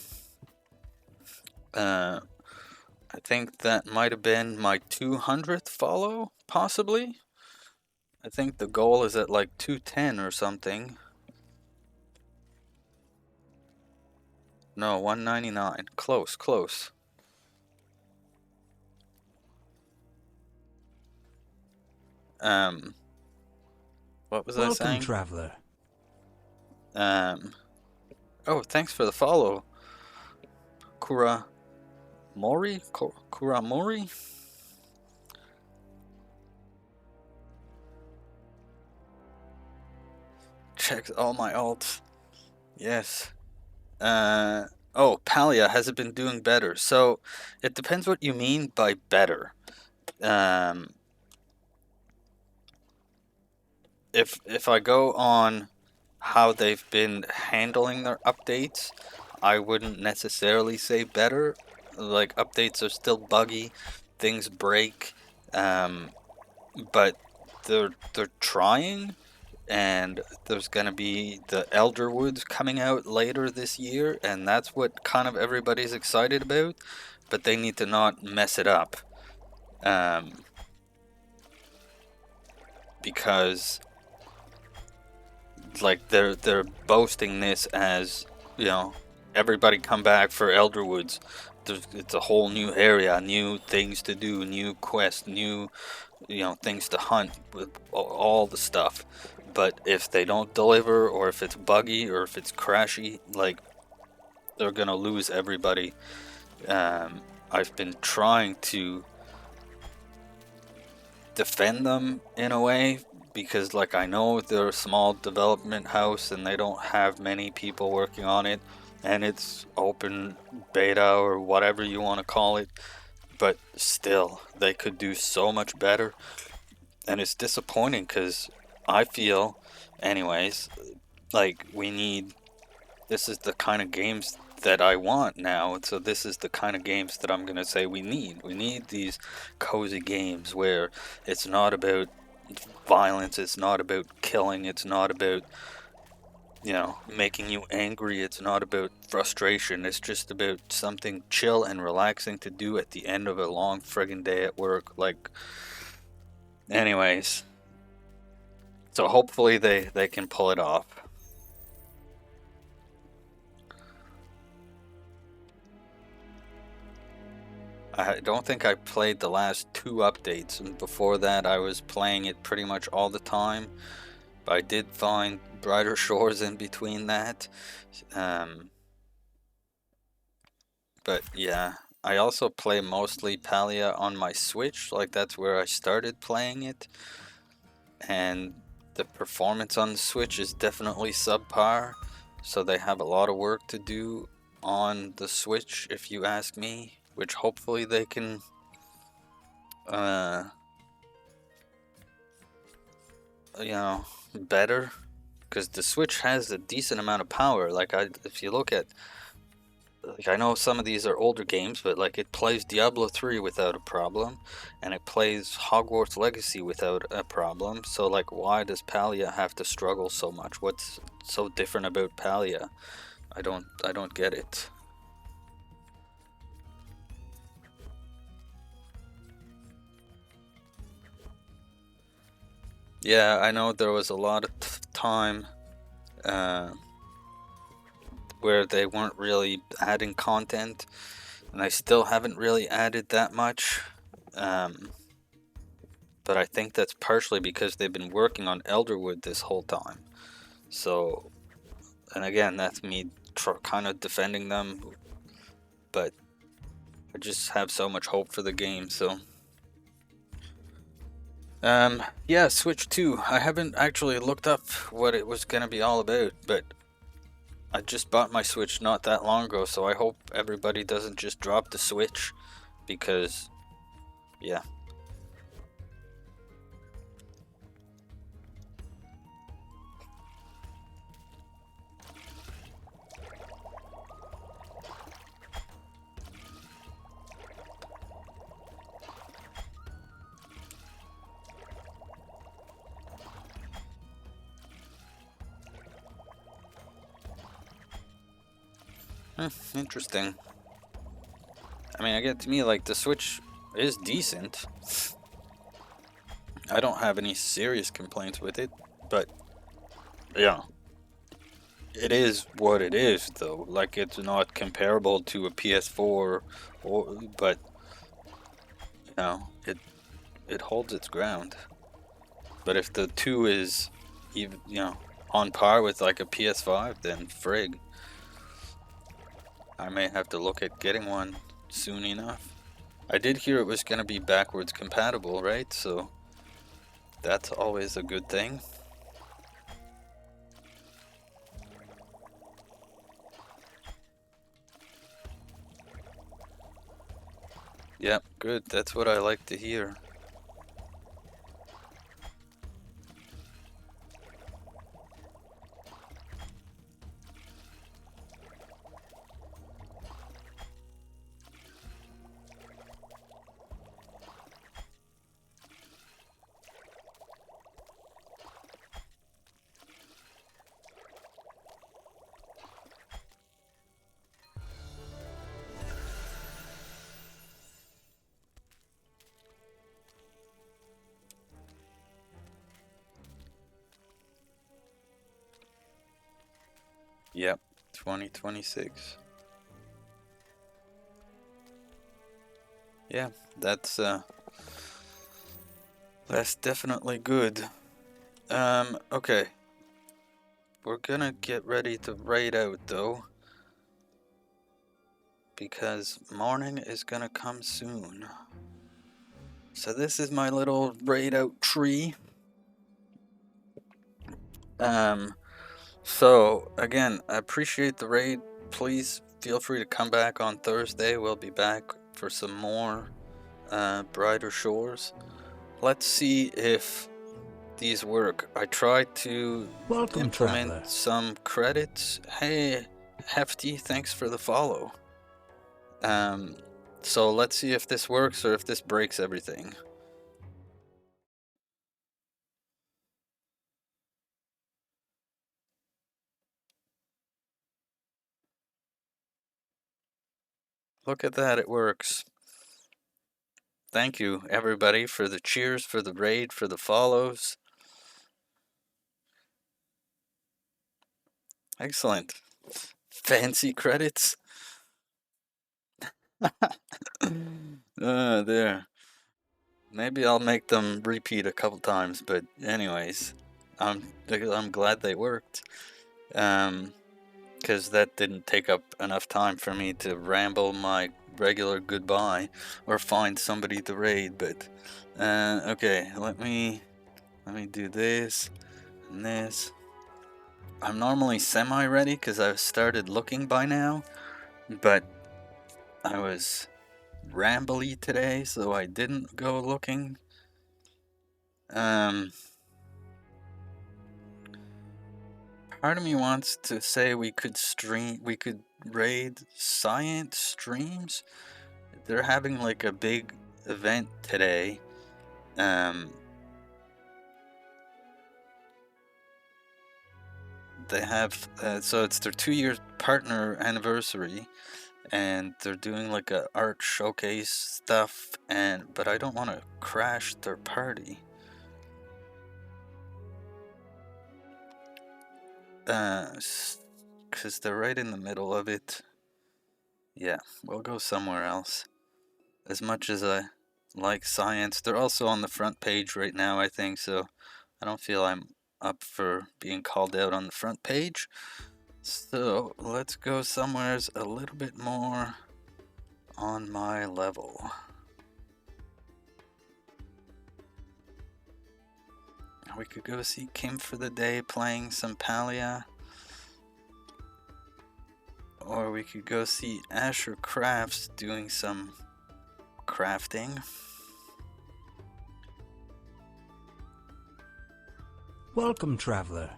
I think that might have been my 200th follow, possibly. I think the goal is at like 210 or something. No, 199. Close, close. What was I Welcome, saying? traveler. Oh, thanks for the follow. Kuramori? Kuramori? Checks all my alts. Yes. Oh, Palia, has it been doing better? So, it depends what you mean by better. If I go on how they've been handling their updates, I wouldn't necessarily say better. Like, updates are still buggy, things break, but they're trying, and there's gonna be the Elder Woods coming out later this year, and that's what kind of everybody's excited about, but they need to not mess it up. Because like they're boasting this as, you know, everybody come back for Elder Woods. It's a whole new area, new things to do, new quests, new, you know, things to hunt with all the stuff. But if they don't deliver, or if it's buggy, or if it's crashy, like, they're gonna lose everybody. I've been trying to defend them in a way, because like I know they're a small development house and they don't have many people working on it, and it's open beta or whatever you want to call it, but still they could do so much better. And it's disappointing because I feel, anyways, like this is the kind of games that I want now. So this is the kind of games that I'm gonna say we need. We need these cozy games where it's not about violence, it's not about killing, it's not about, you know, making you angry, it's not about frustration, it's just about something chill and relaxing to do at the end of a long friggin' day at work. Like, anyways, so hopefully they can pull it off. I don't think I played the last 2 updates, and before that I was playing it pretty much all the time. But I did find Brighter Shores in between that. But yeah, I also play mostly Palia on my Switch, like that's where I started playing it. And the performance on the Switch is definitely subpar, so they have a lot of work to do on the Switch, if you ask me, which hopefully they can you know, better, because the Switch has a decent amount of power. Like, if you look at, like, I know some of these are older games, but like it plays Diablo 3 without a problem, and it plays Hogwarts Legacy without a problem. So like, why does Palia have to struggle so much? What's so different about Palia? I don't get it. Yeah, I know there was a lot of time where they weren't really adding content, and I still haven't really added that much. but I think that's partially because they've been working on Elderwood this whole time. So, and again, that's me kind of defending them, but I just have so much hope for the game, so. Yeah, Switch 2. I haven't actually looked up what it was gonna be all about, but I just bought my Switch not that long ago, so I hope everybody doesn't just drop the Switch, because, yeah. Interesting. I mean, I get to me, like, the Switch is decent. I don't have any serious complaints with it, but, yeah. It is what it is, though. Like, it's not comparable to a PS4, but, you know, it holds its ground. But if the 2 is even, on par with like a PS5, then frig. I may have to look at getting one soon enough. I did hear it was going to be backwards compatible, right? So that's always a good thing. Yep, good. That's what I like to hear. Yep, 2026. Yeah, that's definitely good. Okay. We're gonna get ready to raid out though, because morning is gonna come soon. So this is my little raid out tree. So again, I appreciate the raid. Please feel free to come back on Thursday. We'll be back for some more Brighter Shores. Let's see if these work. I tried to implement some credits. Hey, Hefty, thanks for the follow. So let's see if this works or if this breaks everything. Look at that, it works. Thank you, everybody, for the cheers, for the raid, for the follows. Excellent. Fancy credits. There. Maybe I'll make them repeat a couple times, but anyways, I'm glad they worked. Because that didn't take up enough time for me to ramble my regular goodbye or find somebody to raid. But okay, let me do this and this. I'm normally semi-ready because I've started looking by now, but I was rambly today, so I didn't go looking. Part of me wants to say we could raid science streams. They're having like a big event today. They have so it's their 2-year partner anniversary, and they're doing like a art showcase stuff. But I don't want to crash their party. Because they're right in the middle of it. Yeah, we'll go somewhere else. As much as I like science. They're also on the front page right now, I think, so I don't feel I'm up for being called out on the front page. So let's go somewheres a little bit more on my level. We could go see Kim for the day playing some Palia. Or we could go see Asher Crafts doing some crafting. Welcome, traveler.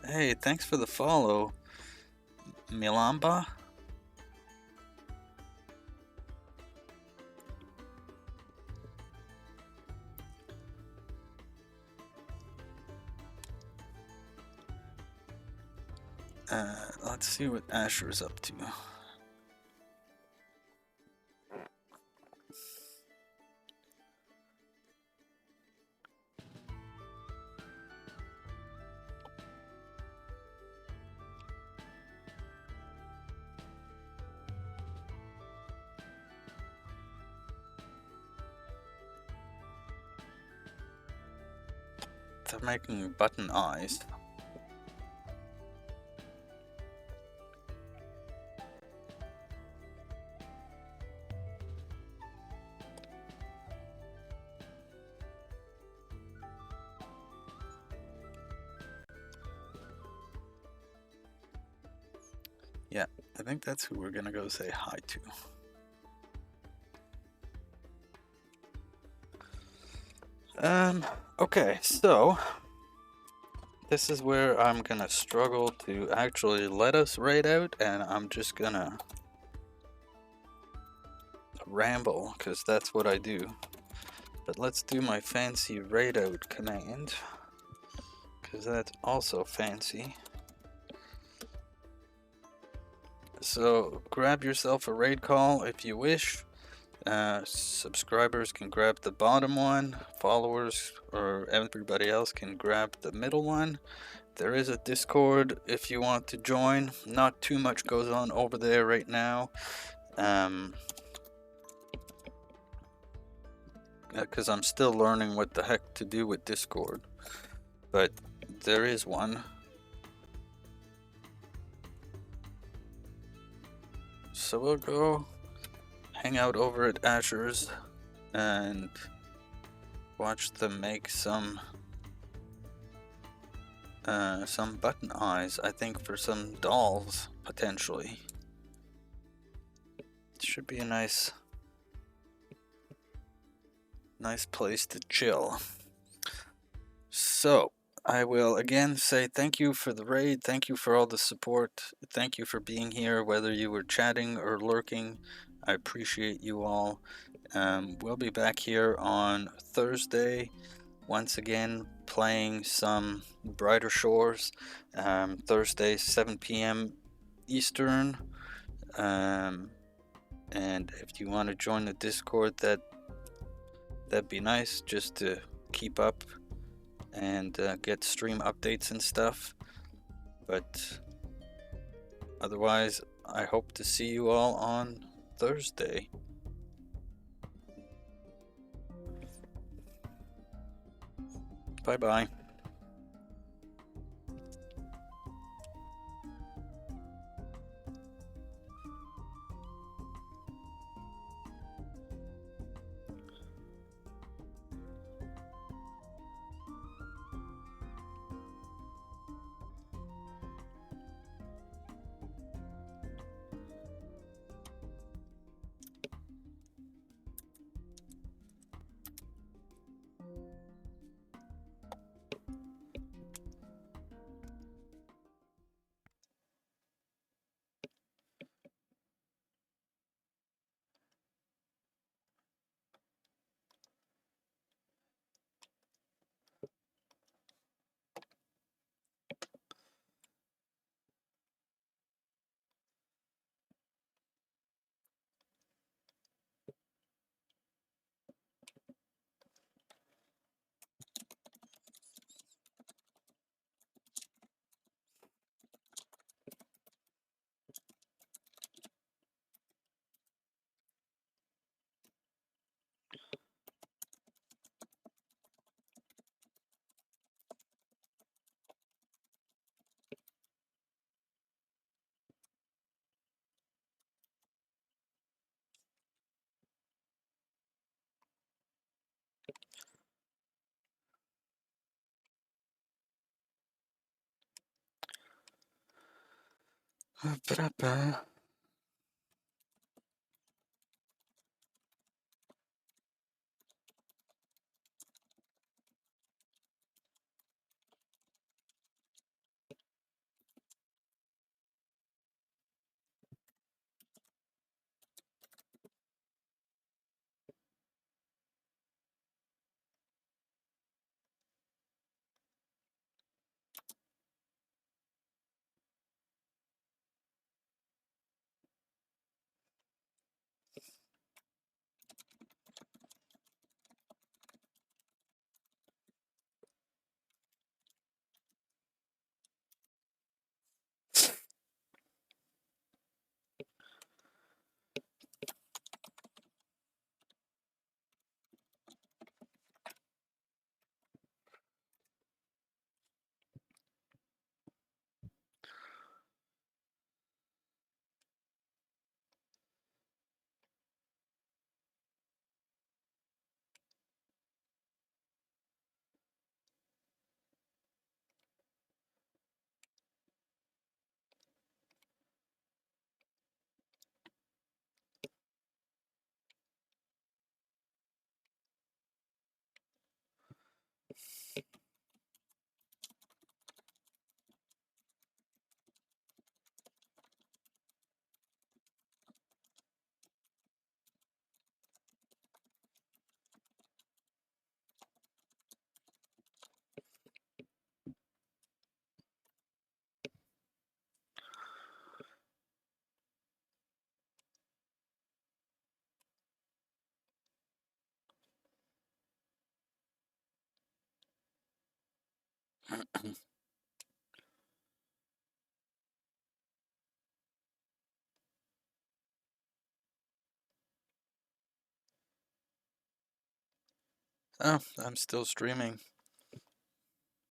Hey, thanks for the follow, Milamba. Let's see what Asher's up to. They're making button eyes. Yeah, I think that's who we're gonna go say hi to. Okay, so this is where I'm gonna struggle to actually let us raid out, and I'm just gonna ramble, because that's what I do. But let's do my fancy raid out command, because that's also fancy. So grab yourself a raid call if you wish. Subscribers can grab the bottom one, followers or everybody else can grab the middle one. There is a Discord if you want to join. Not too much goes on over there right now, because I'm still learning what the heck to do with Discord, but there is one. So we'll go hang out over at Asher's and watch them make some button eyes, I think, for some dolls, potentially. It should be a nice place to chill. So I will again say thank you for the raid, thank you for all the support, thank you for being here, whether you were chatting or lurking. I appreciate you all. We'll be back here on Thursday, once again playing some Brighter Shores. Thursday, 7 p.m. Eastern. And if you want to join the Discord, that'd be nice, just to keep up and get stream updates and stuff. But otherwise, I hope to see you all on Thursday. Bye bye. Ba-da-ba. Oh, I'm still streaming.